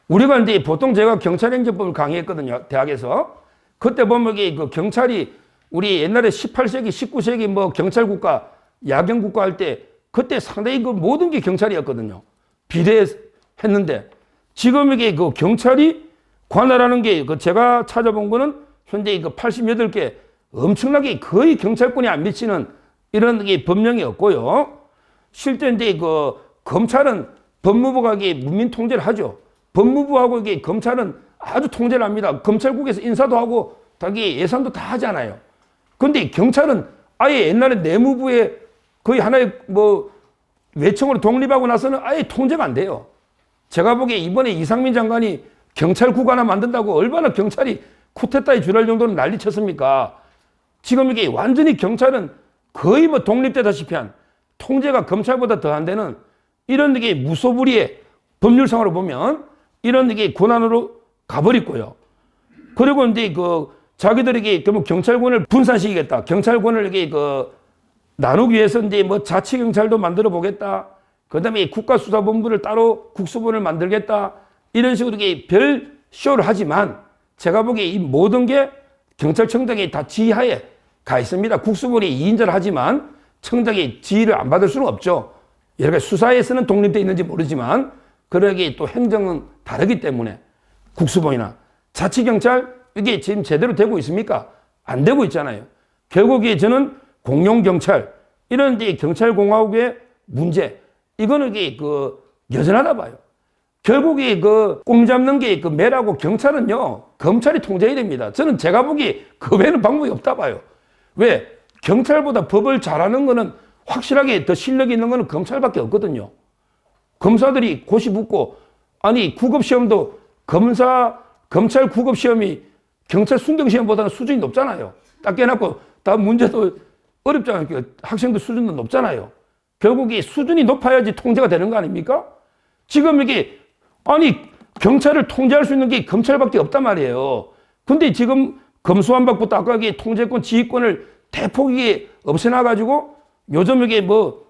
우리가 이제 보통 제가 경찰행정법을 강의했거든요. 대학에서. 그때 보면 그 경찰이 우리 옛날에 18세기, 19세기 뭐 경찰국가, 야경국가 할 때 그때 상당히 그 모든 게 경찰이었거든요. 비대했는데 지금 이게 그 경찰이 관할하는 게 그 제가 찾아본 거는 현재 그 88개 엄청나게 거의 경찰권이 안 미치는 이런 게 법령이 없고요. 실제 이제 그 검찰은 법무부가 이게 문민 통제를 하죠. 법무부하고 이게 검찰은 아주 통제를 합니다. 검찰국에서 인사도 하고 자기 예산도 다 하잖아요. 그런데 경찰은 아예 옛날에 내무부에 거의 하나의 뭐 외청으로 독립하고 나서는 아예 통제가 안 돼요. 제가 보기에 이번에 이상민 장관이 경찰국 하나 만든다고 얼마나 경찰이 쿠데타에 줄할 정도로 난리 쳤습니까? 지금 이게 완전히 경찰은 거의 뭐 독립되다시피 한 통제가 검찰보다 더 안 되는 이런 게 무소불위의 법률상으로 보면 이런 게 권한으로 가버렸고요. 그리고 이제 그 자기들에게 그러면 경찰권을 분산시키겠다. 경찰권을 이게 나누기 위해서 이제 뭐 자치경찰도 만들어 보겠다. 그 다음에 국가수사본부를 따로 국수본을 만들겠다. 이런 식으로 이게 별 쇼를 하지만 제가 보기에 이 모든 게 경찰청장이 다 지휘하에 가 있습니다. 국수본이 2인자를 하지만 청장이 지휘를 안 받을 수는 없죠. 여러 가지 수사에서는 독립되어 있는지 모르지만 그러기에 또 행정은 다르기 때문에 국수본이나 자치경찰 이게 지금 제대로 되고 있습니까? 안 되고 있잖아요. 결국에 저는 공룡경찰 이런 이제 경찰공화국의 문제 이거는 이게 여전하다 봐요. 결국에 꼼 잡는 게 매라고 경찰은요 검찰이 통제해야 됩니다. 저는 제가 보기 그 외에는 방법이 없다 봐요. 왜? 경찰보다 법을 잘하는 거는 확실하게 더 실력이 있는 거는 검찰밖에 없거든요. 검사들이 고시 붙고 아니 구급시험도 검찰 구급시험이 경찰 순경시험보다는 수준이 높잖아요. 딱 깨놓고 다 문제도 어렵잖아요. 학생들 수준도 높잖아요. 결국 이 수준이 높아야지 통제가 되는 거 아닙니까? 지금 이게 아니 경찰을 통제할 수 있는 게 검찰밖에 없단 말이에요. 근데 지금 검수완박부터 아까 이게 통제권, 지휘권을 대폭이 없애놔가지고 요즘 이게 뭐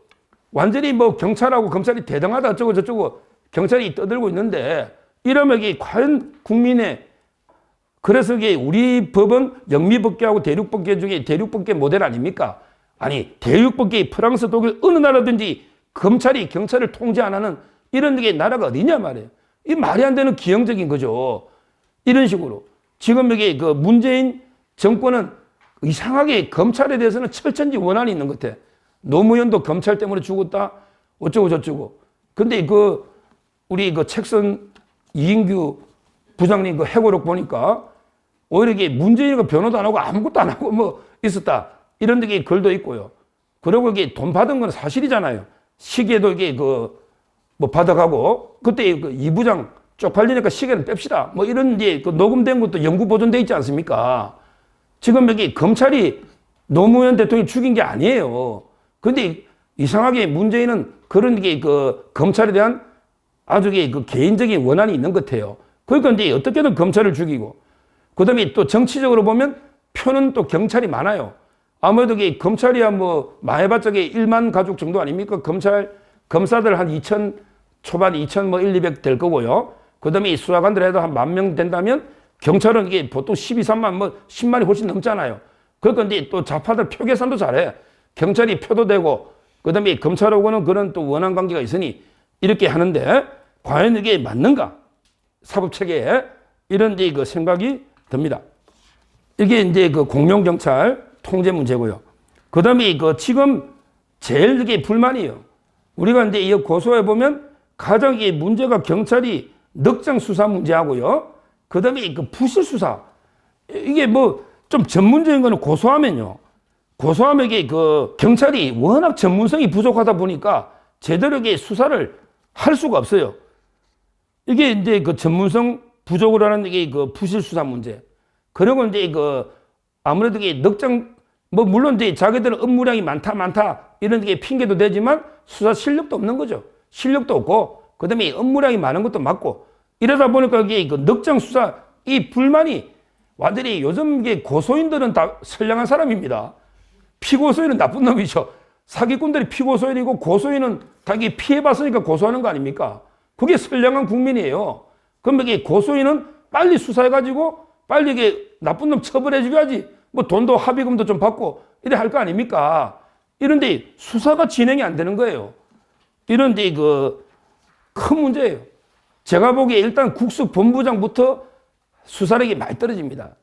완전히 뭐 경찰하고 검찰이 대등하다 어쩌고 저쩌고 경찰이 떠들고 있는데 이러면 이게 과연 국민의 그래서 이게 우리 법은 영미법계하고 대륙법계 중에 대륙법계 모델 아닙니까? 아니 대륙법계 프랑스, 독일 어느 나라든지 검찰이 경찰을 통제 안 하는 이런 게 나라가 어디냐 말이에요. 이 말이 안 되는 기형적인 거죠. 이런 식으로 지금 여기 문재인 정권은 이상하게 검찰에 대해서는 철천지 원한이 있는 것 같아. 노무현도 검찰 때문에 죽었다 어쩌고 저쩌고. 근데 우리 책선 이인규 부장님 해고록 보니까 오히려 이게 문재인이가 변호도 안 하고 아무것도 안 하고 뭐 있었다. 이런 데 글도 있고요. 그리고 이게 돈 받은 건 사실이잖아요. 시계도 이게 뭐 받아가고 그때 이 부장 쪽팔리니까 시계는 뺍시다. 뭐 이런 이제 녹음된 것도 영구 보존돼 있지 않습니까? 지금 여기 검찰이 노무현 대통령이 죽인 게 아니에요. 근데 이상하게 문재인은 그런 게 검찰에 대한 아주 개인적인 원한이 있는 것 같아요. 그러니까 이제 어떻게든 검찰을 죽이고 그 다음에 또 정치적으로 보면 표는 또 경찰이 많아요. 아무래도 검찰이야 뭐 많아봤자 1만 가족 정도 아닙니까? 검사들 한 2천 초반 2천 뭐 1, 200 될 거고요. 그 다음에 수사관들 해도 한 10,000명 된다면 경찰은 이게 보통 12, 3만 뭐 10만이 훨씬 넘잖아요. 그러니까 이제 또 좌파들 표 계산도 잘해. 경찰이 표도 되고 그 다음에 검찰하고는 그런 또 원한 관계가 있으니 이렇게 하는데 과연 이게 맞는가? 사법체계에 이런 이제 생각이 듭니다. 이게 이제 공룡경찰 통제 문제고요. 그 다음에 지금 제일 이게 불만이에요. 우리가 이제 이 고소해 보면 가장 이게 문제가 경찰이 넉장 수사 문제하고요. 그 다음에 부실 수사. 이게 뭐 좀 전문적인 거는 고소하면요. 고소하면 이게 경찰이 워낙 전문성이 부족하다 보니까 제대로 이게 수사를 할 수가 없어요. 이게 이제 전문성 부족을 하는 이게 부실 수사 문제. 그리고 이제 아무래도 이게 넉장 뭐 물론 이제 자기들은 업무량이 많다 이런 게 핑계도 되지만 수사 실력도 없는 거죠. 실력도 없고 그다음에 업무량이 많은 것도 맞고 이러다 보니까 이게 넉장 수사 이 불만이 완전히 요즘 이게 고소인들은 다 선량한 사람입니다. 피고소인은 나쁜 놈이죠. 사기꾼들이 피고소인이고 고소인은 다 이게 피해봤으니까 고소하는 거 아닙니까? 그게 선량한 국민이에요. 그럼 이게 고소인은 빨리 수사해가지고 빨리 이게 나쁜 놈 처벌해줘야지. 뭐 돈도 합의금도 좀 받고 이래 할 거 아닙니까? 이런데 수사가 진행이 안 되는 거예요. 이런데 큰 문제예요. 제가 보기에 일단 국수본부장부터 수사력이 많이 떨어집니다.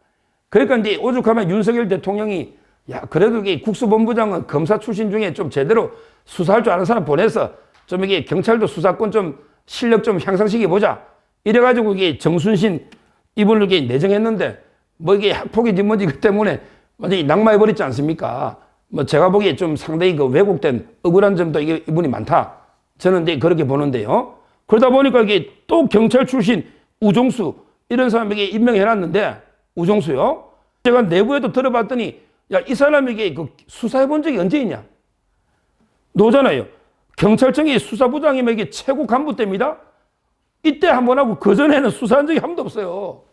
그러니까 이제 오죽하면 윤석열 대통령이 야 그래도 이게 국수본부장은 검사 출신 중에 좀 제대로 수사할 줄 아는 사람 보내서 좀 이게 경찰도 수사권 좀 실력 좀 향상시켜 보자. 이래가지고 이게 정순신 이분을 이렇게 내정했는데 뭐 이게 학폭인지 뭔지 그 때문에 완전히 낙마해버렸지 않습니까? 뭐 제가 보기에 좀 상당히 왜곡된 억울한 점도 이게 이분이 많다. 저는 이제 그렇게 보는데요. 그러다 보니까 이게 또 경찰 출신 우종수 이런 사람에게 임명해놨는데 우종수요. 제가 내부에도 들어봤더니 야, 이 사람에게 수사해 본 적이 언제 있냐? 노잖아요. 경찰청의 수사부장이면 이게 최고 간부 때입니다. 이때 한 번 하고 그전에는 수사한 적이 한 번도 없어요.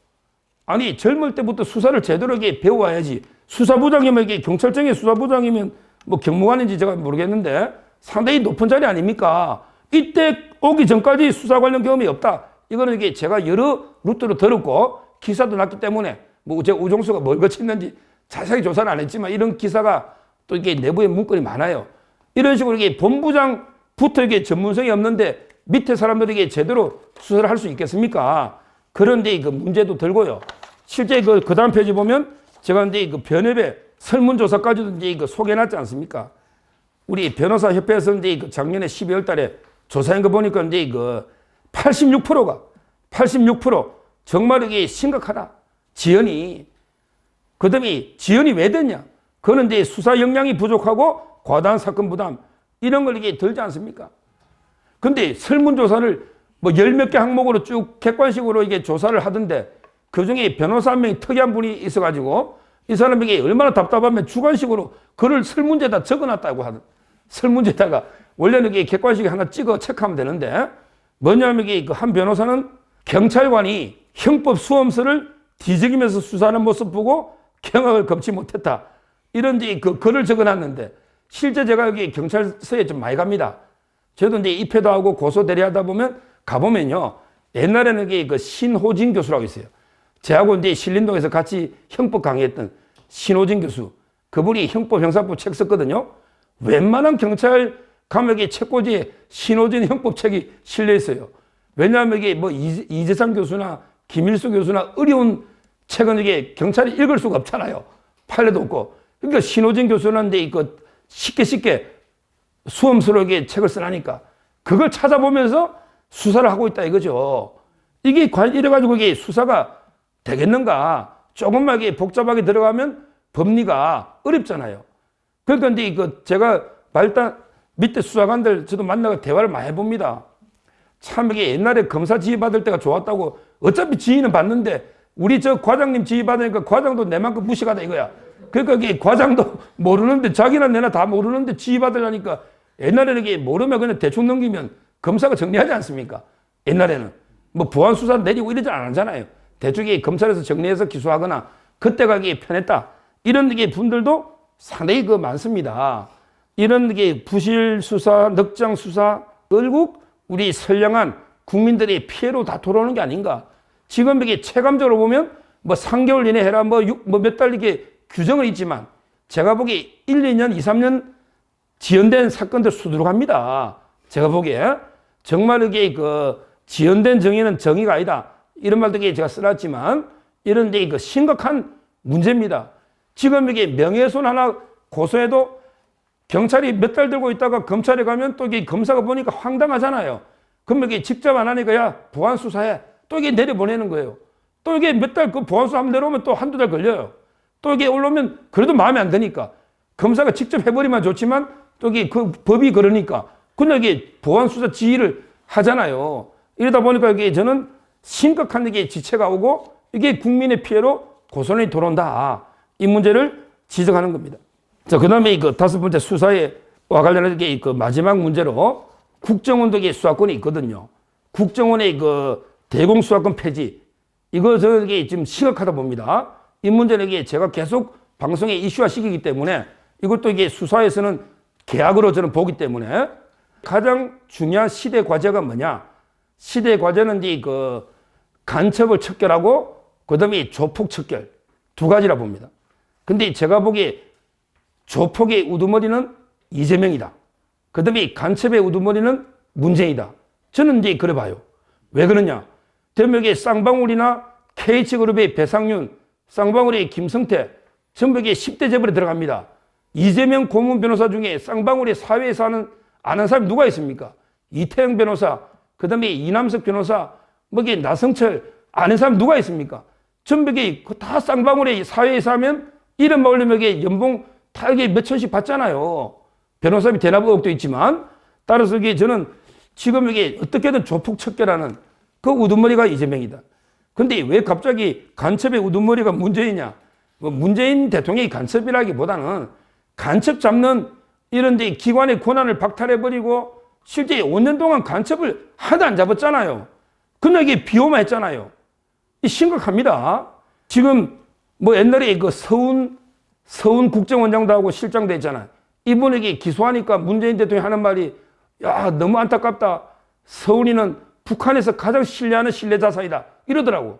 아니 젊을 때부터 수사를 제대로 이게 배워와야지. 수사부장이면 이게 경찰청의 수사부장이면 뭐 경무관인지 제가 모르겠는데 상당히 높은 자리 아닙니까? 이때 오기 전까지 수사 관련 경험이 없다. 이거는 이게 제가 여러 루트로 들었고 기사도 났기 때문에 뭐 제 우종수가 뭘 거쳤는지 자세하게 조사는 안 했지만 이런 기사가 또 이게 내부에 문건이 많아요. 이런 식으로 이게 본부장부터 이게 전문성이 없는데 밑에 사람들에게 제대로 수사를 할 수 있겠습니까? 그런데 그 문제도 들고요. 실제 그 다음 페이지 보면 제가 이제 그 변협의 설문조사까지도 이제 그 소개해놨지 않습니까? 우리 변호사 협회에서 이제 그 작년에 12월 달에 조사한 거 보니까 이제 그 86%가 86% 정말 이게 심각하다. 지연이. 그 다음에 지연이 왜 됐냐? 그거는 이제 수사 역량이 부족하고 과다한 사건 부담 이런 걸 이게 들지 않습니까? 근데 설문조사를 뭐 열 몇 개 항목으로 쭉 객관식으로 이게 조사를 하던데 그 중에 변호사 한 명이 특이한 분이 있어가지고 이 사람에게 얼마나 답답하면 주관식으로 글을 설문지에다 적어놨다고 하는 설문지에다가 원래는 이게 객관식에 하나 찍어 체크하면 되는데 뭐냐면 이게 그 한 변호사는 경찰관이 형법 수험서를 뒤적이면서 수사하는 모습 보고 경악을 금치 못했다. 이런 이제 그 글을 적어놨는데 실제 제가 여기 경찰서에 좀 많이 갑니다. 저도 이제 입회도 하고 고소 대리하다 보면 가보면요. 옛날에는 이게 그 신호진 교수라고 있어요. 저하고 이제 신림동에서 같이 형법 강의했던 신호진 교수. 그분이 형법 형사법 책 썼거든요. 웬만한 경찰 감옥의 책꽂이에 신호진 형법 책이 실려 있어요. 왜냐하면 이게 뭐 이재상 교수나 김일수 교수나 어려운 책은 이게 경찰이 읽을 수가 없잖아요. 판례도 없고. 그러니까 신호진 교수는 이제 이거 쉽게 수험스러워 이게 책을 쓰라니까 그걸 찾아보면서 수사를 하고 있다 이거죠. 이게 이래가지고 이게 수사가 되겠는가? 조금만 이게 복잡하게 들어가면 법리가 어렵잖아요. 그러니까 이제 그 제가 말단 밑에 수사관들 저도 만나서 대화를 많이 해봅니다. 참 이게 옛날에 검사 지휘 받을 때가 좋았다고 어차피 지휘는 받는데 우리 저 과장님 지휘 받으니까 과장도 내만큼 무식하다 이거야. 그러니까 이게 과장도 모르는데 자기나 내나 다 모르는데 지휘 받으려니까 옛날에는 이게 모르면 그냥 대충 넘기면 검사가 정리하지 않습니까? 옛날에는 뭐 보안 수사 내리고 이러지 않았잖아요. 대충 검찰에서 정리해서 기소하거나 그때가 이게 편했다. 이런 게 분들도 상당히 그 많습니다. 이런 게 부실 수사, 넉장 수사 결국 우리 선량한 국민들의 피해로 다 돌아오는 게 아닌가. 지금 이게 체감적으로 보면 뭐 3개월 이내 해라 뭐 몇 달 이게 규정은 있지만 제가 보기에 1, 2년, 2, 3년 지연된 사건들 수두룩합니다. 제가 보기에 정말 이게 그 지연된 정의는 정의가 아니다. 이런 말도 제가 써놨지만 이런 데 그 심각한 문제입니다. 지금 이게 명예훼손 하나 고소해도 경찰이 몇 달 들고 있다가 검찰에 가면 또 이게 검사가 보니까 황당하잖아요. 그럼 이게 직접 안 하니까 야 보안 수사해. 또 이게 내려보내는 거예요. 또 이게 몇 달 그 보안 수사 한번 내려오면 또 한두 달 걸려요. 또 이게 올라오면 그래도 마음에 안 드니까 검사가 직접 해버리면 좋지만 또 이게 그 법이 그러니까 그냥 이게 보안 수사 지휘를 하잖아요. 이러다 보니까 이게 저는 심각한 이게 지체가 오고 이게 국민의 피해로 고소론이 들어온다. 이 문제를 지적하는 겁니다. 자, 그 다음에 그 다섯 번째 수사와 관련해서 그 마지막 문제로 국정원도 수사권이 있거든요. 국정원의 그 대공수사권 폐지. 이거 저게 지금 심각하다 봅니다. 이 문제는 이게 제가 계속 방송에 이슈화 시키기 때문에 이것도 이게 수사에서는 계약으로 저는 보기 때문에 가장 중요한 시대 과제가 뭐냐? 시대 과제는 이제 그 간첩을 척결하고 그다음에 조폭 척결 두 가지라 봅니다. 근데 제가 보기에 조폭의 우두머리는 이재명이다. 그다음에 간첩의 우두머리는 문재인이다. 저는 이제 그래 봐요. 왜 그러냐? 대목에 쌍방울이나 KH그룹의 배상윤, 쌍방울의 김성태, 전부 이게 10대 재벌에 들어갑니다. 이재명 고문 변호사 중에 쌍방울의 사회에서 아는 사람이 누가 있습니까? 이태영 변호사, 그 다음에 이남석 변호사, 뭐 이게 나성철, 아는 사람 누가 있습니까? 전부 이게 다 쌍방울의 사회에서 하면 이름 올리면 이게 연봉 다 이게 몇 천씩 받잖아요. 변호사비 대납 의혹도 있지만, 따라서 이게 저는 지금 이게 어떻게든 조폭 척결하는 그 우두머리가 이재명이다. 근데 왜 갑자기 간첩의 우두머리가 문재인이냐? 뭐 문재인 대통령이 간첩이라기보다는 간첩 잡는 이런 데 기관의 권한을 박탈해버리고 실제 5년 동안 간첩을 하나도 안 잡았잖아요. 그냥 이게 비호만 했잖아요. 이 심각합니다. 지금 뭐 옛날에 그 서훈 국정원장도 하고 실장도 했잖아요. 이분에게 기소하니까 문재인 대통령이 하는 말이 야, 너무 안타깝다. 서훈이는 북한에서 가장 신뢰하는 신뢰 자산이다. 이러더라고.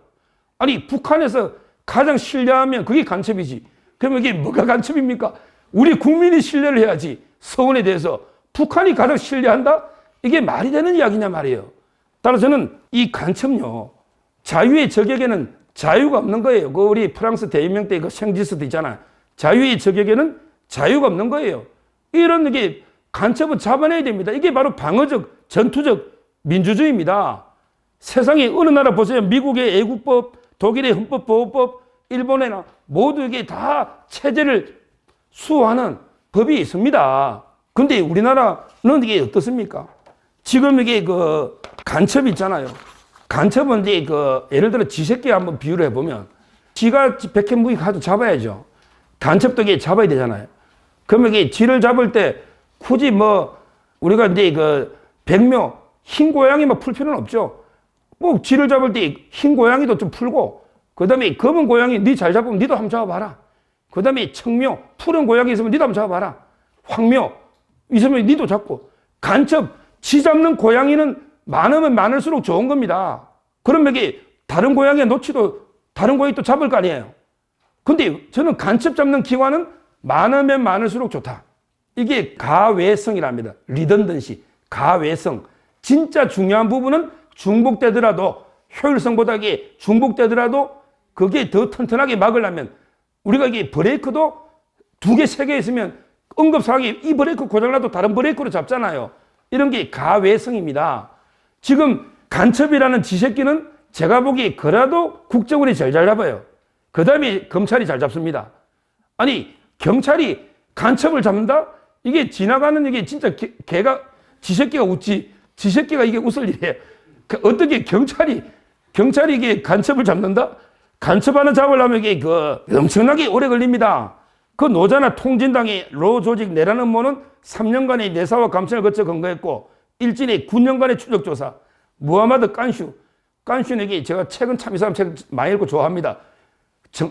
아니, 북한에서 가장 신뢰하면 그게 간첩이지. 그러면 이게 뭐가 간첩입니까? 우리 국민이 신뢰를 해야지. 서훈에 대해서. 북한이 가장 신뢰한다? 이게 말이 되는 이야기냐 말이에요. 따라서 저는 이 간첩요, 자유의 적에게는 자유가 없는 거예요. 그 우리 프랑스 대혁명 때 그 생지스도 있잖아요. 자유의 적에게는 자유가 없는 거예요. 이런 게 간첩은 잡아내야 됩니다. 이게 바로 방어적, 전투적 민주주의입니다. 세상에 어느 나라 보세요. 미국의 애국법, 독일의 헌법보호법, 일본에나 모두 이게 다 체제를 수호하는 법이 있습니다. 근데 우리나라는 이게 어떻습니까? 지금 이게 그 간첩 있잖아요. 간첩은 이제 그 예를 들어 쥐새끼 한번 비유를 해보면 쥐가 백현무기 가도 잡아야죠. 간첩도 이게 잡아야 되잖아요. 그러면 이게 쥐를 잡을 때 굳이 뭐 우리가 이제 그 백묘 흰 고양이만 풀 필요는 없죠. 뭐 쥐를 잡을 때 흰 고양이도 좀 풀고 그다음에 검은 고양이 니 잘 잡으면 니도 한번 잡아봐라. 그다음에 청묘 푸른 고양이 있으면 니도 한번 잡아봐라. 황묘 있으면 니도 잡고. 간첩 쥐 잡는 고양이는 많으면 많을수록 좋은 겁니다. 그러면 이게 다른 고양이에 놓치도 다른 고양이 또 잡을 거 아니에요. 근데 저는 간첩 잡는 기관은 많으면 많을수록 좋다. 이게 가외성이랍니다. 리던던시, 가외성. 진짜 중요한 부분은 중복되더라도 효율성보다 이게 중복되더라도 그게 더 튼튼하게 막으려면 우리가 이게 브레이크도 2개, 3개 있으면 응급상황에 이 브레이크 고장나도 다른 브레이크로 잡잖아요. 이런 게 가외성입니다. 지금 간첩이라는 쥐새끼는 제가 보기에 그래도 국정원이 제일 잘 잡아요. 그 다음에 검찰이 잘 잡습니다. 아니, 경찰이 간첩을 잡는다? 이게 지나가는 이게 진짜 개가, 쥐새끼가 웃지, 쥐새끼가 이게 웃을 일이에요. 어떻게 경찰이 이게 간첩을 잡는다? 간첩 하나 잡으려면 이게 엄청나게 오래 걸립니다. 그 노자나 통진당의 로 조직 내라는 모는 3년간의 내사와 감찰을 거쳐 근거했고 일진의 9년간의 추적조사. 무하마드 깐슈는 이게 제가 책은 참 이 사람 책 많이 읽고 좋아합니다.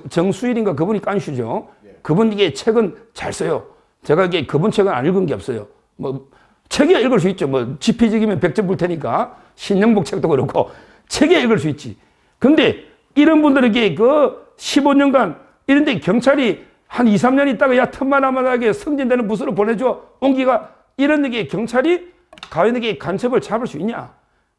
정수일인가 그분이 깐슈죠. 그분 이게 책은 잘 써요. 제가 이게 그분 책은 안 읽은 게 없어요. 뭐 책이야 읽을 수 있죠. 뭐 지피지기면 100점 볼 테니까 신영복 책도 그렇고 책이야 읽을 수 있지. 근데 이런 분들에게 그 15년간 이런데 경찰이 한 2, 3년 있다가 야 틈만하게 승진되는 부서로 보내줘 옹기가 이런 게 경찰이 과연 이게 간첩을 잡을 수 있냐?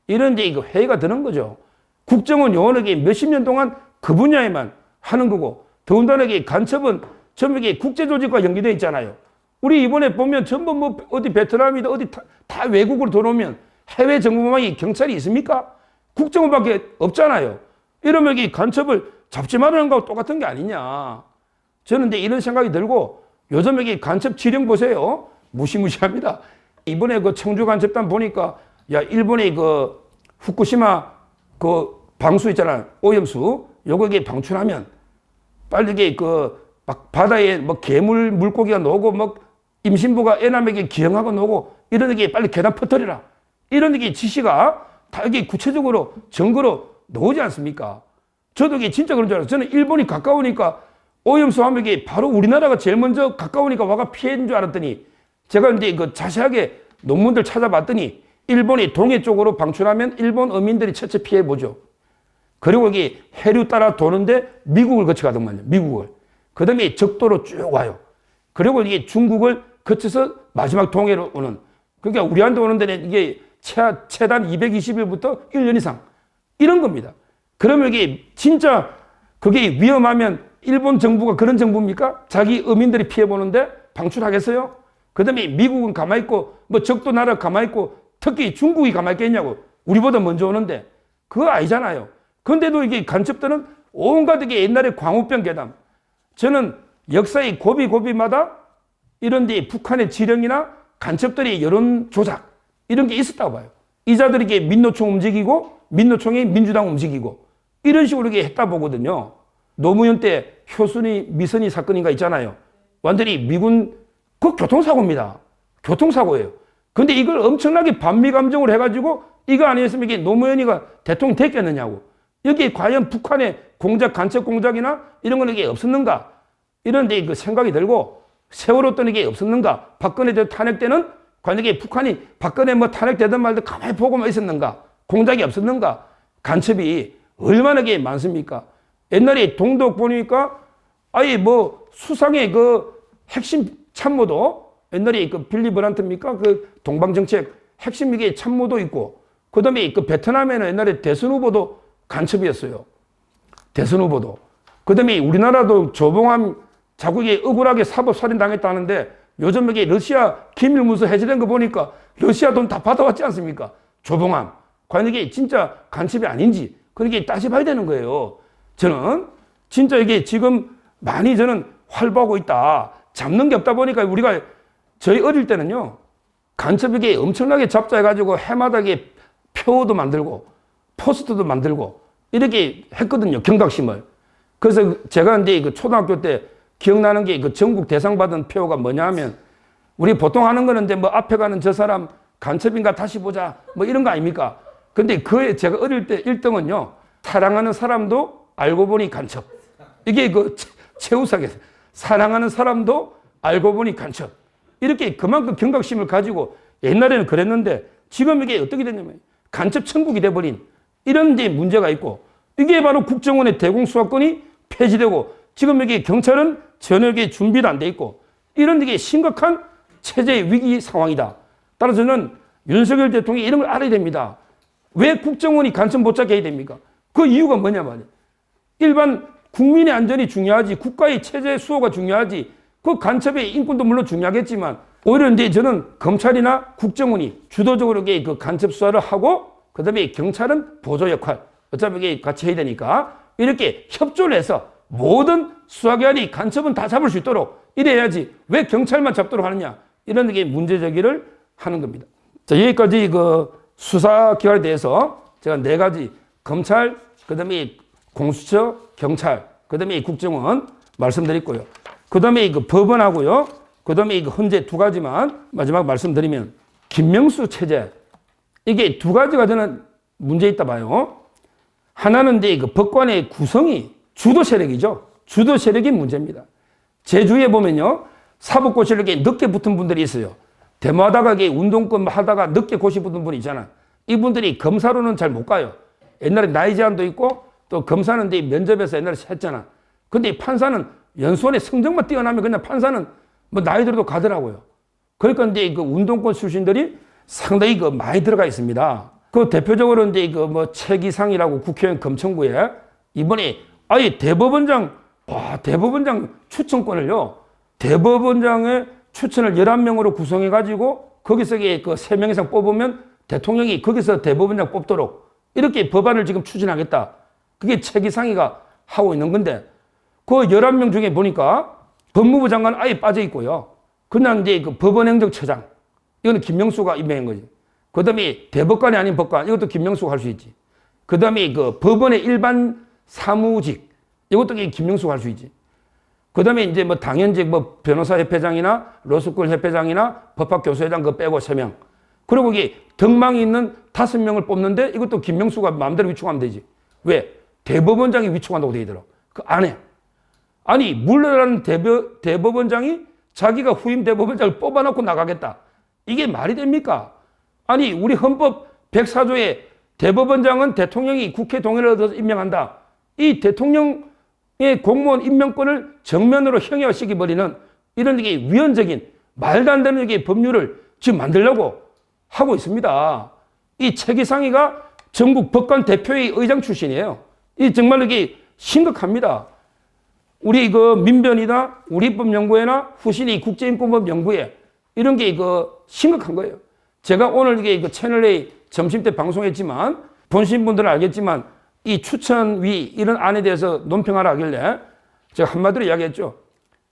이런 데 이거 회의가 드는 거죠. 국정원 요원에게 몇십 년 동안 그 분야에만 하는 거고 더군다나 이게 간첩은 전부 이게 국제조직과 연계되어 있잖아요. 우리 이번에 보면 전부 뭐 어디 베트남이다 어디 다 외국으로 들어오면 해외 정보망이 경찰이 있습니까? 국정원밖에 없잖아요. 이러면 이게 간첩을 잡지 말라는 거하고 똑같은 게 아니냐. 저는 이제 이런 생각이 들고 요즘 여기 간첩 지령 보세요. 무시무시합니다. 이번에 그 청주 간첩단 보니까 야 일본의 그 후쿠시마 그 방수 있잖아요. 오염수 요거 이게 방출하면 빨리 이게 그 바다에 뭐 괴물 물고기가 나오고 뭐 임신부가 애남에게 기형하고 나오고 이런 게 빨리 계단 퍼뜨리라. 이런 게 지시가 다 이게 구체적으로 증거로 나오지 않습니까? 저도 이게 진짜 그런 줄 알았어요. 저는 일본이 가까우니까 오염수 하면 이게 바로 우리나라가 제일 먼저 가까우니까 와가 피해인 줄 알았더니 제가 이제 그 자세하게 논문들 찾아봤더니 일본이 동해 쪽으로 방출하면 일본 어민들이 첫째 피해보죠. 그리고 이게 해류 따라 도는데 미국을 거쳐가더만요. 미국을. 그 다음에 적도로 쭉 와요. 그리고 이게 중국을 거쳐서 마지막 동해로 오는. 그러니까 우리한테 오는 데는 이게 최단 220일부터 1년 이상. 이런 겁니다. 그러면 이게 진짜 그게 위험하면 일본 정부가 그런 정부입니까? 자기 어민들이 피해보는데 방출하겠어요? 그 다음에 미국은 가만히 있고 뭐 적도 나라 가만히 있고 특히 중국이 가만히 있겠냐고. 우리보다 먼저 오는데 그거 아니잖아요. 그런데도 이게 간첩들은 온갖 이게 옛날에 광우병 괴담. 저는 역사의 고비고비마다 이런 데 북한의 지령이나 간첩들의 여론 조작 이런 게 있었다고 봐요. 이자들이 이게 민노총 움직이고 민노총이 민주당 움직이고 이런 식으로 이게 했다 보거든요. 노무현 때 효순이 미선이 사건인가 있잖아요. 완전히 미군 그 교통사고입니다. 교통사고예요. 근데 이걸 엄청나게 반미 감정을 해가지고 이거 아니었으면 이게 노무현이가 대통령 됐겠느냐고. 여기에 과연 북한의 공작, 간첩 공작이나 이런 건 이게 없었는가? 이런 데 그 생각이 들고, 세월호 때는 이게 없었는가? 박근혜 대 탄핵 때는 과연 이게 북한이 박근혜 뭐 탄핵되든 말든 가만히 보고만 있었는가? 공작이 없었는가? 간첩이 얼마나 게 많습니까? 옛날에 동독 보니까 아예 뭐 수상의 그 핵심 참모도 옛날에 그 빌리 브란트입니까? 그 동방정책 핵심 이게 참모도 있고, 그 다음에 그 베트남에는 옛날에 대선 후보도 간첩이었어요. 대선 후보도. 그 다음에 우리나라도 조봉암 자국에 억울하게 사법살인 당했다는데 요즘 이게 러시아 기밀 문서 해제된 거 보니까 러시아 돈 다 받아왔지 않습니까? 조봉암. 과연 이게 진짜 간첩이 아닌지 그렇게 따져봐야 되는 거예요. 저는 진짜 이게 지금 많이 저는 활보하고 있다. 잡는 게 없다 보니까 우리가 저희 어릴 때는요. 간첩에게 엄청나게 잡자해가지고 해마다 이게 표도 만들고 포스터도 만들고 이렇게 했거든요. 경각심을. 그래서 제가 이제 그 초등학교 때 기억나는 게 그 전국 대상 받은 표가 뭐냐 하면 우리 보통 하는 거는 이제 뭐 앞에 가는 저 사람 간첩인가 다시 보자 뭐 이런 거 아닙니까? 근데 그에 제가 어릴 때 1등은요. 사랑하는 사람도 알고 보니 간첩. 이게 그 최우상에 사랑하는 사람도 알고 보니 간첩. 이렇게 그만큼 경각심을 가지고 옛날에는 그랬는데 지금 이게 어떻게 됐냐면 간첩 천국이 돼버린 이런 데 문제가 있고 이게 바로 국정원의 대공수사권이 폐지되고 지금 여기 경찰은 전혀 준비도 안 돼 있고 이런 게 심각한 체제 위기 상황이다. 따라서 저는 윤석열 대통령이 이런 걸 알아야 됩니다. 왜 국정원이 간첩 못 잡게 해야 됩니까? 그 이유가 뭐냐 말이에요. 일반 국민의 안전이 중요하지 국가의 체제 수호가 중요하지 그 간첩의 인권도 물론 중요하겠지만 오히려 이제 저는 검찰이나 국정원이 주도적으로 그 간첩 수사를 하고 그 다음에 경찰은 보조 역할 어차피 이게 같이 해야 되니까 이렇게 협조를 해서 모든 수사기관이 간첩은 다 잡을 수 있도록 이래야지 왜 경찰만 잡도록 하느냐 이런 게 문제 제기를 하는 겁니다. 자, 여기까지 그 수사기관에 대해서 제가 4가지 검찰, 그 다음에 공수처, 경찰, 그 다음에 국정원 말씀드렸고요. 그 다음에 그 법원하고요. 그 다음에 그 헌재 2가지만 마지막 말씀드리면 김명수 체제 이게 2가지가 저는 문제 있다 봐요. 하나는 이제 그 법관의 구성이 주도 세력이죠. 주도 세력이 문제입니다. 제 주위에 보면요. 사법고시를 이렇게 늦게 붙은 분들이 있어요. 데모하다가 운동권 하다가 늦게 고시 붙은 분이 있잖아. 이분들이 검사로는 잘 못 가요. 옛날에 나이 제한도 있고 또 검사는 이제 면접에서 옛날에 했잖아. 근데 판사는 연수원의 성적만 뛰어나면 그냥 판사는 뭐 나이 들어도 가더라고요. 그러니까 이제 그 운동권 출신들이 상당히 그 많이 들어가 있습니다. 그 대표적으로 이제 그 뭐 최기상이라고 국회의원 검청부에 이번에 아예 대법원장 추천권을요. 대법원장의 추천을 11명으로 구성해가지고 거기서 그 3명 이상 뽑으면 대통령이 거기서 대법원장 뽑도록 이렇게 법안을 지금 추진하겠다. 그게 최기상이가 하고 있는 건데 그 11명 중에 보니까 법무부 장관 아예 빠져 있고요. 그냥 이제 그 법원행정처장 이거는 김명수가 임명한 거지. 그 다음에 대법관이 아닌 법관 이것도 김명수가 할 수 있지. 그 다음에 그 법원의 일반 사무직 이것도 김명수가 할 수 있지. 그 다음에 이제 뭐 당연직 뭐 변호사 협회장이나 로스쿨 협회장이나 법학교수회장 그거 빼고 3명. 그리고 이게 덕망이 있는 5명을 뽑는데 이것도 김명수가 마음대로 위촉하면 되지. 왜? 대법원장이 위촉한다고 돼 있더라. 그 안에. 아니 물러나는 대법원장이 자기가 후임 대법원장을 뽑아놓고 나가겠다. 이게 말이 됩니까? 아니 우리 헌법 104조에 대법원장은 대통령이 국회 동의를 얻어서 임명한다. 이 대통령의 공무원 임명권을 정면으로 형해화시켜버리는 이런 게 위헌적인 말도 안 되는 게 법률을 지금 만들려고 하고 있습니다. 이 최기상이가 전국 법관 대표의 의장 출신이에요. 이 정말 이게 심각합니다. 우리 그 민변이나 우리법연구회나 후신이 국제인권법연구회 이런 게 그 심각한 거예요. 제가 오늘 이게 그 채널A 점심 때 방송했지만 보신 분들은 알겠지만 이 추천위 이런 안에 대해서 논평하라 하길래 제가 한마디로 이야기했죠.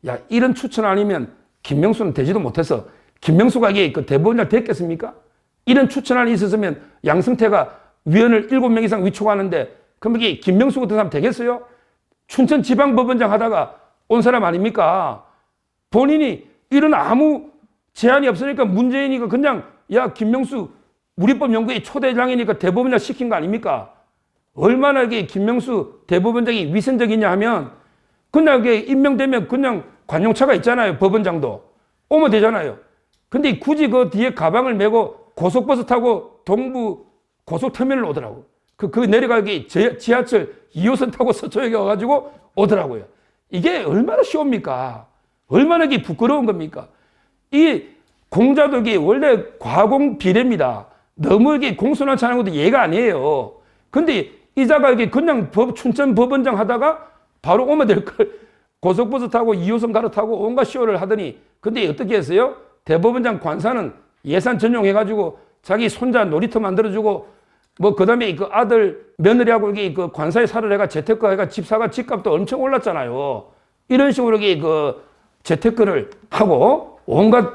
야 이런 추천 아니면 김명수는 되지도 못해서 김명수가 이게 그 대법원장 됐겠습니까? 이런 추천안이 있었으면 양승태가 위원을 7명 이상 위촉하는데 그럼 이게 김명수 같은 사람 되겠어요? 춘천지방법원장 하다가 온 사람 아닙니까? 본인이 이런 아무 제한이 없으니까 문재인이가 그냥 야 김명수 우리법 연구회 초대장이니까 대법원장 시킨 거 아닙니까? 얼마나 이게 김명수 대법원장이 위선적이냐 하면 그냥 이게 임명되면 그냥 관용차가 있잖아요. 법원장도. 오면 되잖아요. 근데 굳이 그 뒤에 가방을 메고 고속버스 타고 동부 고속터미널 오더라고. 그 내려가기 지하철 2호선 타고 서초역에 와가지고 오더라고요. 이게 얼마나 쉬웁니까? 얼마나 이게 부끄러운 겁니까? 이 공자도 이게 원래 과공 비례입니다. 너무 이게 공손하지 것도 예가 아니에요. 근데 이자가 이게 그냥 춘천 법원장 하다가 바로 오면 될 걸 고속버스 타고 2호선 갈아타고 온갖 쇼를 하더니 근데 어떻게 했어요? 대법원장 관사는 예산 전용해가지고 자기 손자 놀이터 만들어주고 뭐 그다음에 그 아들 며느리하고 이게 그 관사에 살을 해가 재테크 해가 집 사가 집값도 엄청 올랐잖아요. 이런 식으로 이게 그 재테크를 하고 온갖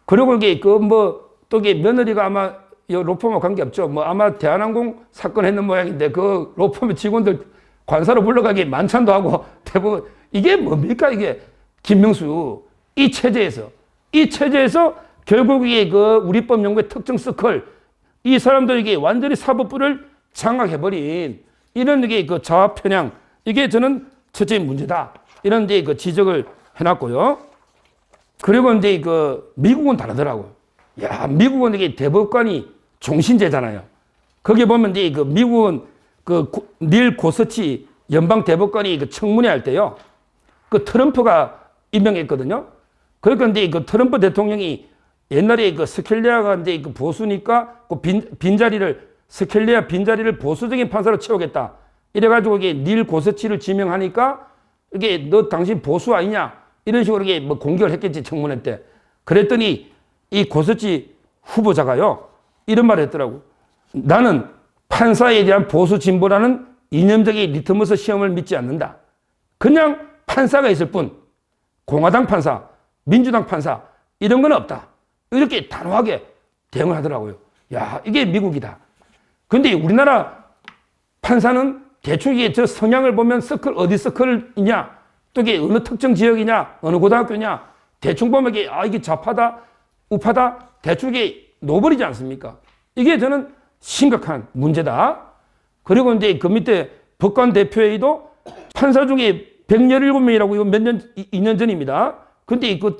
그리고 이게 그 뭐 또 이게 며느리가 아마 로펌하고 관계없죠. 뭐 아마 대한항공 사건 했는 모양인데 그 로펌 직원들 관사로 불러가기 만찬도 하고 대부분 이게 뭡니까 이게 김명수 이 체제에서 결국 이게 그 우리법연구의 특정 서클 이 사람들에게 완전히 사법부를 장악해버린 이런 이게 그 자아 편향 이게 저는 첫째 문제다 이런 데 그 지적을 해놨고요. 그리고 이제 그 미국은 다르더라고요. 야 미국은 이게 대법관이 종신제잖아요. 거기 보면 이제 그 미국은 그 닐 고서치 연방 대법관이 그 청문회 할 때요. 그 트럼프가 임명했거든요. 그러니까 이제 그 트럼프 대통령이 옛날에 그 스켈리아가 이제 그 보수니까 그 스켈리아 빈자리를 보수적인 판사로 채우겠다. 이래가지고 이게 닐 고서치를 지명하니까 이게 너 당신 보수 아니냐? 이런 식으로 이게 뭐 공격을 했겠지, 청문회 때. 그랬더니 이 고서치 후보자가요. 이런 말을 했더라고. 나는 판사에 대한 보수 진보라는 이념적인 리트머스 시험을 믿지 않는다. 그냥 판사가 있을 뿐 공화당 판사, 민주당 판사 이런 건 없다. 이렇게 단호하게 대응을 하더라고요. 야, 이게 미국이다. 근데 우리나라 판사는 대충 이게 저 성향을 보면 서클, 어디 서클이냐, 또 이게 어느 특정 지역이냐, 어느 고등학교냐, 대충 보면 이게, 이게 좌파다, 우파다, 대충 이게 놓아버리지 않습니까? 이게 저는 심각한 문제다. 그리고 이제 그 밑에 법관 대표회의도 판사 중에 117명이라고 이거 몇 년, 2년 전입니다. 근데 그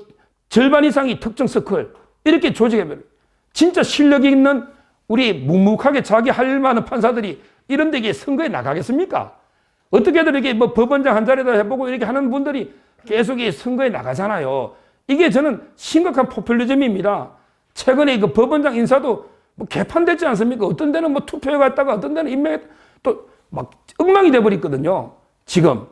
절반 이상이 특정 서클, 이렇게 조직해버려요. 진짜 실력이 있는 우리 묵묵하게 자기 할 만한 판사들이 이런 데게 선거에 나가겠습니까? 어떻게든 이렇게 뭐 법원장 한 자리도 해보고 이렇게 하는 분들이 계속 선거에 나가잖아요. 이게 저는 심각한 포퓰리즘입니다. 최근에 그 법원장 인사도 뭐 개판됐지 않습니까? 어떤 데는 뭐 투표에 갔다가 어떤 데는 임명에 또 막 엉망이 돼버렸거든요. 지금.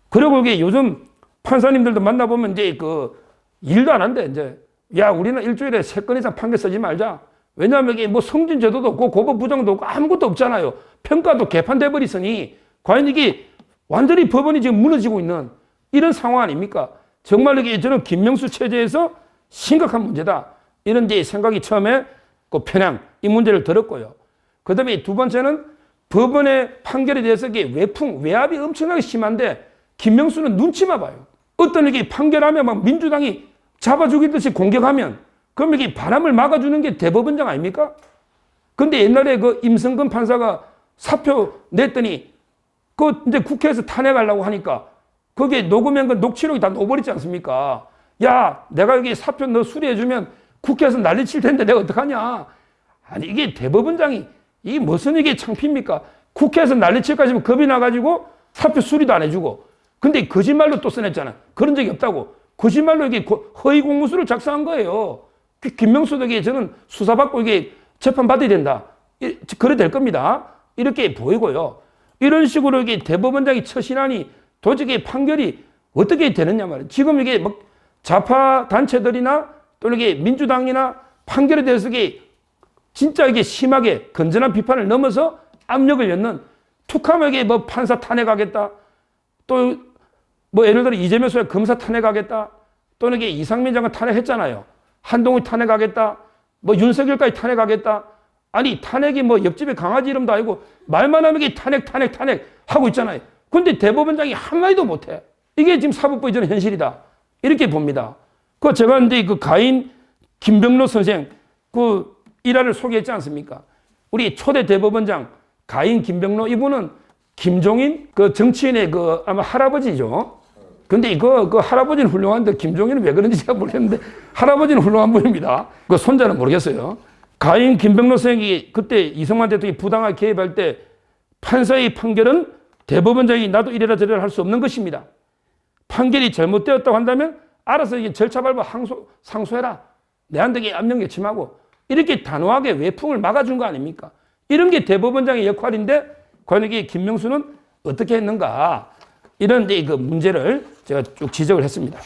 그리고 이게 요즘 판사님들도 만나보면 이제 그 일도 안 한대, 이제. 야, 우리는 일주일에 3건 이상 판결 쓰지 말자. 왜냐하면 이게 뭐 승진 제도도 없고 고법 부정도 없고 아무것도 없잖아요. 평가도 개판돼 버리으니 과연 이게 완전히 법원이 지금 무너지고 있는 이런 상황 아닙니까? 정말 이게 저는 김명수 체제에서 심각한 문제다. 이런 제 생각이 처음에 그 편향 이 문제를 들었고요. 그 다음에 두 번째는 법원의 판결에 대해서 이게 외압이 엄청나게 심한데 김명수는 눈치만 봐요. 어떤 이게 판결하면 막 민주당이 잡아 죽이듯이 공격하면 그럼 이게 바람을 막아주는 게 대법원장 아닙니까? 근데 옛날에 그 임성근 판사가 사표 냈더니 그 이제 국회에서 탄핵하려고 하니까 거기에 녹음한 그 녹취록이 다 녹아버리지 않습니까? 야, 내가 여기 사표 너 수리해주면 국회에서 난리 칠 텐데 내가 어떡하냐? 아니, 이게 대법원장이 이 무슨 이게 창피입니까? 국회에서 난리 칠까 싶으면 겁이 나가지고 사표 수리도 안 해주고. 근데 거짓말로 또 써냈잖아. 그런 적이 없다고. 거짓말로 이게 허위 공문서를 작성한 거예요. 김명수에게 저는 수사받고 이게 재판받아야 된다. 그래 될 겁니다. 이렇게 보이고요. 이런 식으로 이게 대법원장이 처신하니 도저히 판결이 어떻게 되느냐 말이에요. 지금 이게 막 좌파 단체들이나 또는 이게 민주당이나 판결에 대해서 이게 진짜 이게 심하게 건전한 비판을 넘어서 압력을 넣는 툭하면 이게 뭐 판사 탄핵하겠다. 또 뭐 예를 들어 이재명 수사 검사 탄핵하겠다. 또는 이게 이상민 장관 탄핵했잖아요. 한동훈 탄핵하겠다. 뭐 윤석열까지 탄핵하겠다. 아니 탄핵이 뭐 옆집에 강아지 이름도 아니고 말만 하면 이게 탄핵 하고 있잖아요. 근데 대법원장이 한마디도 못해. 이게 지금 사법부의 저는 현실이다. 이렇게 봅니다. 그 제가 이제 그 가인 김병로 선생 그 일화를 소개했지 않습니까? 우리 초대 대법원장 가인 김병로 이분은 김종인 그 정치인의 그 아마 할아버지죠. 근데 그 할아버지는 훌륭한데 김종인은 왜 그런지 제가 모르겠는데 할아버지는 훌륭한 분입니다. 그 손자는 모르겠어요. 가인 김병로 선생이 그때 이승만 대통령이 부당하게 개입할 때 판사의 판결은 대법원장이 나도 이래라 저래라 할 수 없는 것입니다. 판결이 잘못되었다고 한다면 알아서 이게 절차 밟아 상소해라. 내한테 압력 요침하고 이렇게 단호하게 외풍을 막아준 거 아닙니까? 이런 게 대법원장의 역할인데 과연 이게 김명수는 어떻게 했는가? 이런 이제 그 문제를 제가 쭉 지적을 했습니다.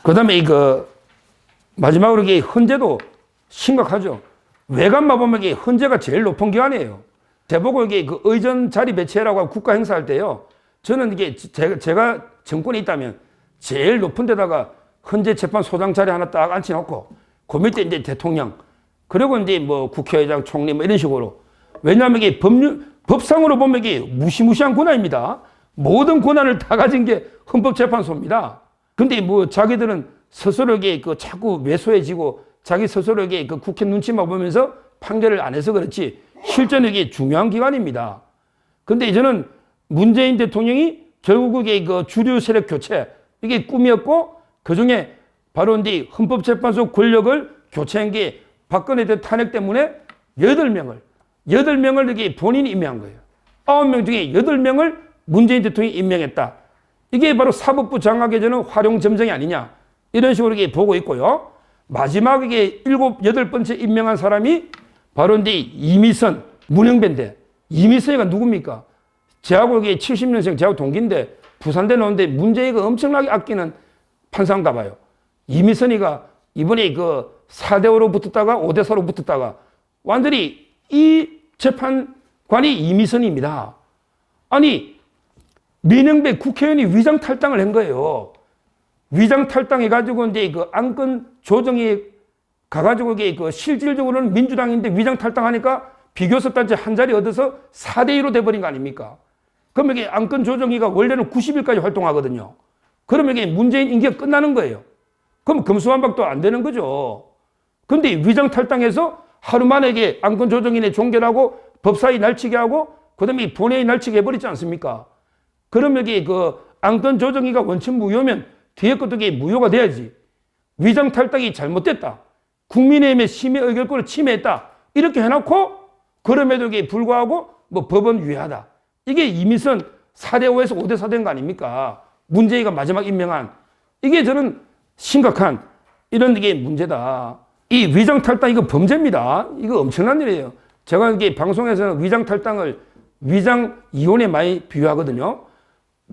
그 다음에 마지막으로 이게 헌재도 심각하죠. 외관만 보면 이게 헌재가 제일 높은 기관이에요. 대법원 이게 그 의전 자리 배치라고 국가 행사할 때요. 저는 이게 제가 정권에 있다면 제일 높은 데다가 헌재 재판소장 자리 하나 딱 앉혀놓고 그 밑에 이제 대통령 그리고 이제 뭐 국회의장, 총리 뭐 이런 식으로. 왜냐하면 이게 법상으로 보면 이게 무시무시한 권한입니다. 모든 권한을 다 가진 게 헌법재판소입니다. 근데 뭐 자기들은 스스로에게 자꾸 왜소해지고 자기 스스로에게 국회 눈치만 보면서 판결을 안 해서 그렇지 실제는 이게 중요한 기관입니다. 근데 저는 문재인 대통령이 결국 이게 주류 세력 교체 이게 꿈이었고 그 중에 바로 이제 헌법재판소 권력을 교체한 게 박근혜 대통령 탄핵 때문에 8명을 이게 본인이 임명한 거예요. 9명 중에 8명을 문재인 대통령이 임명했다. 이게 바로 사법부 장악에 되는 활용점정이 아니냐. 이런 식으로 이게 보고 있고요. 마지막 이게 8번째 임명한 사람이 바로 이제 이미선, 문영배인데 이미선이가 누굽니까? 저하고 이게 70년생, 저하고 동기인데 부산대 나오는데 문재인이가 엄청나게 아끼는 판사인가 봐요. 이미선이가 이번에 4대5로 붙었다가 5대4로 붙었다가 완전히 이 재판관이 이미선입니다. 아니, 민영배 국회의원이 위장 탈당을 한 거예요. 위장 탈당해가지고 이제 안건 조정이 가가지고 이게 실질적으로는 민주당인데 위장 탈당하니까 비교섭단체 한 자리 얻어서 4대2로 돼버린 거 아닙니까? 그러면 이게 안건 조정위가 원래는 90일까지 활동하거든요. 그러면 이게 문재인 임기가 끝나는 거예요. 그럼 금수환박도 안 되는 거죠. 근데 위장 탈당해서 하루 만에 이게 안건 조정위에 종결하고 법사위 날치게 하고 그다음에 본회의 날치게 해버리지 않습니까? 그러면 이게 안건 조정위가 원천 무효면 뒤에 것도 이게 무효가 돼야지. 위장 탈당이 잘못됐다. 국민의힘의 심의 의결권을 침해했다. 이렇게 해놓고 그럼에도 이게 불구하고 뭐 법원 유예하다. 이게 이미선 4대5에서 5대4 된 거 아닙니까? 문재인이가 마지막 임명한. 이게 저는 심각한 이런 이게 문제다. 이 위장 탈당 이거 범죄입니다. 이거 엄청난 일이에요. 제가 이게 방송에서는 위장 탈당을 위장 이혼에 많이 비유하거든요.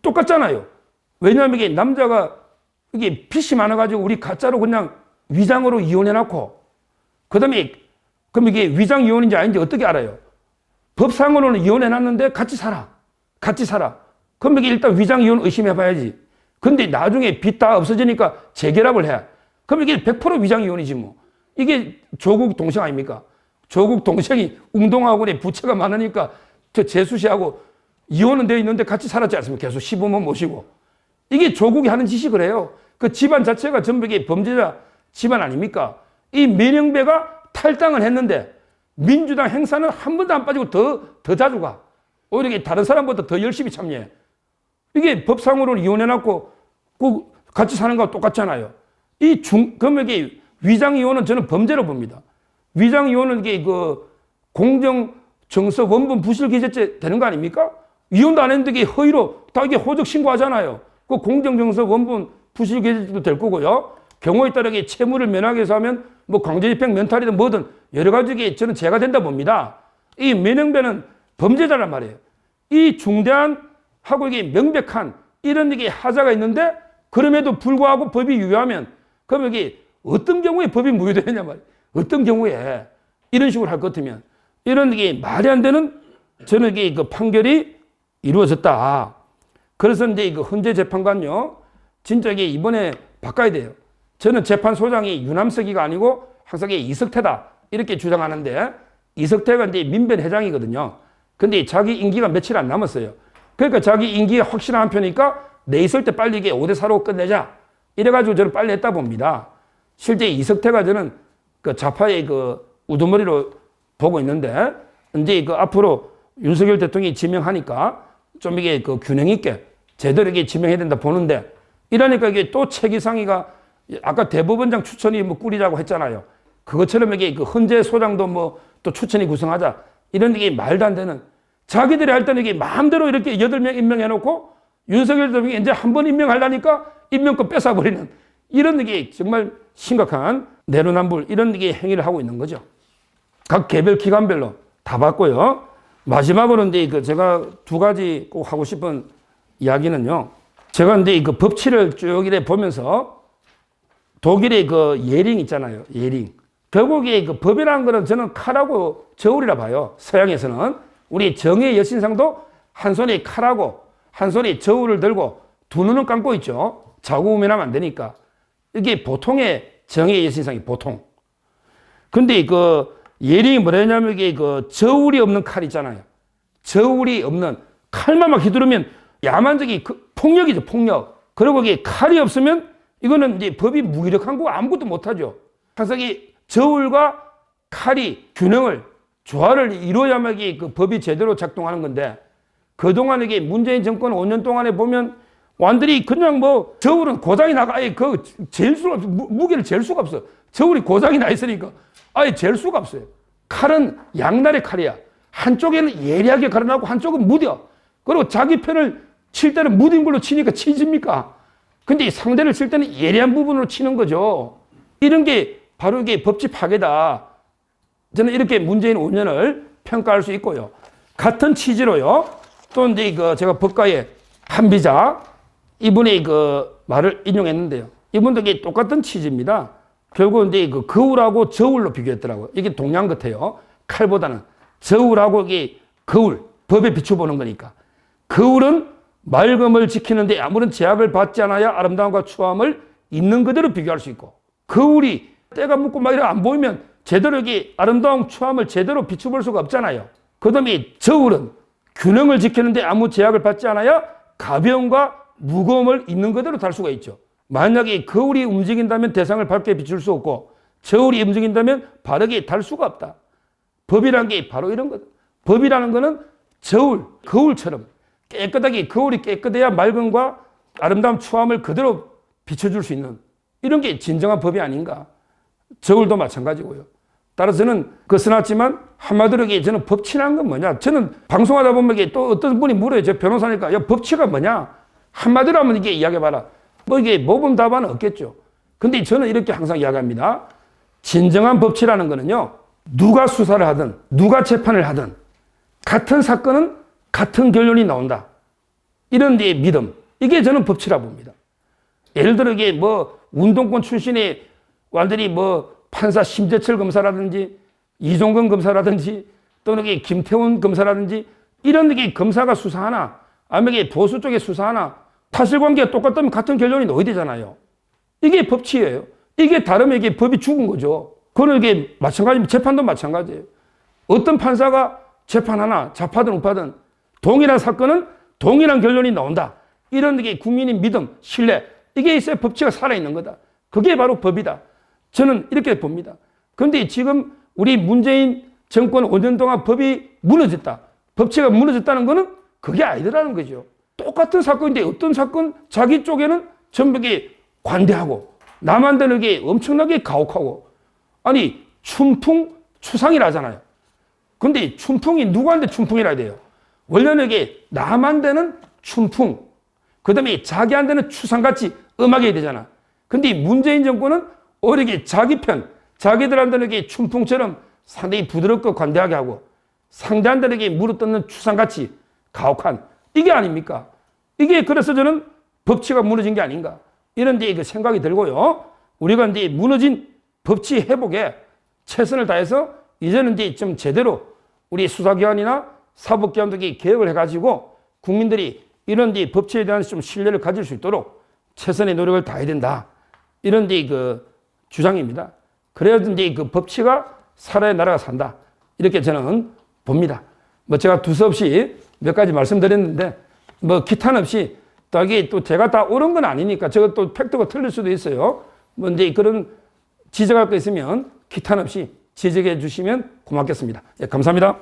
똑같잖아요. 왜냐하면 이게 남자가 이게 핏이 많아가지고 우리 가짜로 그냥 위장으로 이혼해놓고 그다음에 그럼 이게 위장 이혼인지 아닌지 어떻게 알아요? 법상으로는 이혼해놨는데 같이 살아. 그럼 이게 일단 위장 이혼 의심해봐야지. 근데 나중에 빚 다 없어지니까 재결합을 해. 그럼 이게 100% 위장 이혼이지 뭐. 이게 조국 동생 아닙니까? 조국 동생이 운동학원에 부채가 많으니까 저 재수 씨하고 이혼은 되어 있는데 같이 살았지 않습니까? 계속 시부모 모시고. 이게 조국이 하는 짓이 그래요. 그 집안 자체가 전부 이게 범죄자 집안 아닙니까? 이 민영배가 탈당을 했는데 민주당 행사는 한 번도 안 빠지고 더 자주 가. 오히려 이게 다른 사람보다 더 열심히 참여해. 이게 법상으로는 이혼해놨고 같이 사는 거와 똑같잖아요. 그러면 이게 위장 이혼은 저는 범죄로 봅니다. 위장 이혼은 이게 공정 정서 원본 부실 기재죄 되는 거 아닙니까? 이혼도 안 했는데 이게 허위로 다 이게 호적 신고하잖아요. 그 공정 정서 원본 부실 기재죄도 될 거고요. 경우에 따라 채무를 면하기 위해서 하면 뭐 강제집행 면탈이든 뭐든 여러 가지 저는 죄가 된다 봅니다. 이 민영배는 범죄자란 말이에요. 이 중대한 하고 이게 명백한 이런 이게 하자가 있는데 그럼에도 불구하고 법이 유효하면 그러면 이게 어떤 경우에 법이 무효되느냐 말이에요. 어떤 경우에 이런 식으로 할 것 같으면 이런 이게 말이 안 되는 저는 이게 판결이 이루어졌다. 그래서 이제 헌재 재판관요 진짜 이게 이번에 바꿔야 돼요. 저는 재판소장이 유남석이가 아니고 항상 이석태다 이렇게 주장하는데 이석태가 이제 민변 회장이거든요. 근데 자기 임기가 며칠 안 남았어요. 그러니까 자기 임기가 확실한 한 편이니까 내 있을 때 빨리 이게 5대4로 끝내자. 이래가지고 저는 빨리 했다 봅니다. 실제 이석태가 저는 좌파의 우두머리로 보고 있는데 이제 앞으로 윤석열 대통령이 지명하니까 좀 이게 그 균형 있게 제대로 이게 지명해야 된다 보는데 이러니까 이게 또 최기상이가 아까 대법원장 추천이 뭐 꾸리자고 했잖아요. 그것처럼 이게 그 헌재 소장도 뭐 또 추천이 구성하자 이런 게 말도 안 되는 자기들이 할 때는 이게 마음대로 이렇게 8명 임명해놓고 윤석열 대통령이 이제 한 번 임명하려니까 임명권 뺏어버리는 이런 게 정말 심각한 내로남불 이런 게 행위를 하고 있는 거죠. 각 개별 기관별로 다 봤고요. 마지막으로 이제 그 제가 2가지 꼭 하고 싶은 이야기는요. 제가 이제 그 법치를 쭉 이래 보면서 독일의 그 예링 있잖아요. 예링. 결국에 그 법이라는 거는 저는 칼하고 저울이라 봐요. 서양에서는. 우리 정의 여신상도 한 손에 칼하고 한 손에 저울을 들고 두 눈은 감고 있죠. 자고우면하면 안 되니까. 이게 보통의 정의 여신상이 보통. 근데 그 예링이 뭐냐면 이게 그 저울이 없는 칼 있잖아요. 저울이 없는 칼만 막 휘두르면 야만적인 그 폭력이죠, 폭력. 그리고 이게 칼이 없으면 이거는 이제 법이 무기력한 거고 아무것도 못하죠. 항상 이 저울과 칼이 균형을, 조화를 이루어야만 이게 그 법이 제대로 작동하는 건데 그동안 이게 문재인 정권 5년 동안에 보면 완전히 그냥 뭐 저울은 고장이 나가 아예 그 잴 수가 없어. 무게를 잴 수가 없어. 저울이 고장이 나 있으니까 아예 잴 수가 없어요. 칼은 양날의 칼이야. 한쪽에는 예리하게 갈아나고 한쪽은 무뎌. 그리고 자기 편을 칠 때는 무딘 걸로 치니까 치집니까? 근데 상대를 칠 때는 예리한 부분으로 치는 거죠. 이런 게 바로 이게 법치 파괴다. 저는 이렇게 문재인 5년을 평가할 수 있고요. 같은 취지로요. 또 이제 그 제가 법가의 한비자 이분의 그 말을 인용했는데요. 이분도 이게 똑같은 취지입니다. 결국 이제 그 거울하고 저울로 비교했더라고요. 이게 동양 같아요. 칼보다는 저울하고 이게 거울, 법에 비춰보는 거니까. 거울은 맑음을 지키는데 아무런 제약을 받지 않아야 아름다움과 추함을 있는 그대로 비교할 수 있고, 거울이 때가 묻고 막 이렇게 안 보이면 제대로 이게 아름다움, 추함을 제대로 비춰볼 수가 없잖아요. 그 다음에 저울은 균형을 지키는데 아무 제약을 받지 않아야 가벼움과 무거움을 있는 그대로 달 수가 있죠. 만약에 거울이 움직인다면 대상을 밝게 비출 수 없고 저울이 움직인다면 바르게 달 수가 없다. 법이라는 게 바로 이런 거다. 법이라는 거는 저울, 거울처럼 깨끗하게 거울이 깨끗해야 맑음과 아름다움, 추함을 그대로 비춰줄 수 있는 이런 게 진정한 법이 아닌가. 저울도 마찬가지고요. 따라서 저는 그 써놨지만 한마디로 이게 저는 법치라는 건 뭐냐. 저는 방송하다 보면 이게 또 어떤 분이 물어요. 저 변호사니까 야 법치가 뭐냐. 한마디로 하면 이게 이야기해봐라. 뭐 이게 모범 답안은 없겠죠. 근데 저는 이렇게 항상 이야기합니다. 진정한 법치라는 거는요. 누가 수사를 하든 누가 재판을 하든 같은 사건은 같은 결론이 나온다. 이런 데의 믿음. 이게 저는 법치라 봅니다. 예를 들어 이게 뭐 운동권 출신의 완전히 뭐 판사 심재철 검사라든지 이종건 검사라든지 또는 이게 김태훈 검사라든지 이런 게 검사가 수사하나 아니면 이게 보수 쪽에 수사하나 사실관계가 똑같다면 같은 결론이 나와야 되잖아요. 이게 법치예요. 이게 다르면 이게 법이 죽은 거죠. 그거는 이게 마찬가지입니다. 재판도 마찬가지예요. 어떤 판사가 재판하나 좌파든 우파든 동일한 사건은 동일한 결론이 나온다. 이런 게 국민의 믿음, 신뢰 이게 있어야 법치가 살아있는 거다. 그게 바로 법이다. 저는 이렇게 봅니다. 그런데 지금 우리 문재인 정권 5년 동안 법이 무너졌다. 법치가 무너졌다는 거는 그게 아니더라는 거죠. 똑같은 사건인데 어떤 사건 자기 쪽에는 전부 관대하고 남한테는 게 엄청나게 가혹하고 아니 춘풍 추상이라잖아요. 근데 춘풍이 누구한테 춘풍이라 돼요? 원래는 이게 남한테는 춘풍 그 다음에 자기한테는 추상같이 음악이 되잖아. 근데 문재인 정권은 오히려 자기 편 자기들한테는 이게 춘풍처럼 상당히 부드럽고 관대하게 하고 상대한테는 무릎 뜯는 추상같이 가혹한 이게 아닙니까? 이게 그래서 저는 법치가 무너진 게 아닌가 이런 데 생각이 들고요. 우리가 이제 무너진 법치 회복에 최선을 다해서 이제는 이제 좀 제대로 우리 수사기관이나 사법기관들이 개혁을 해가지고 국민들이 이런 데 법치에 대한 좀 신뢰를 가질 수 있도록 최선의 노력을 다해야 된다. 이런 데 주장입니다. 그래야지 이제 그 법치가 살아야 나라가 산다. 이렇게 저는 봅니다. 뭐 제가 두서없이 몇 가지 말씀드렸는데 뭐 기탄 없이 또 이게 또 제가 다 옳은 건 아니니까 제가 또 팩트가 틀릴 수도 있어요. 뭐 이제 그런 지적할 거 있으면 기탄 없이 지적해 주시면 고맙겠습니다. 예, 감사합니다.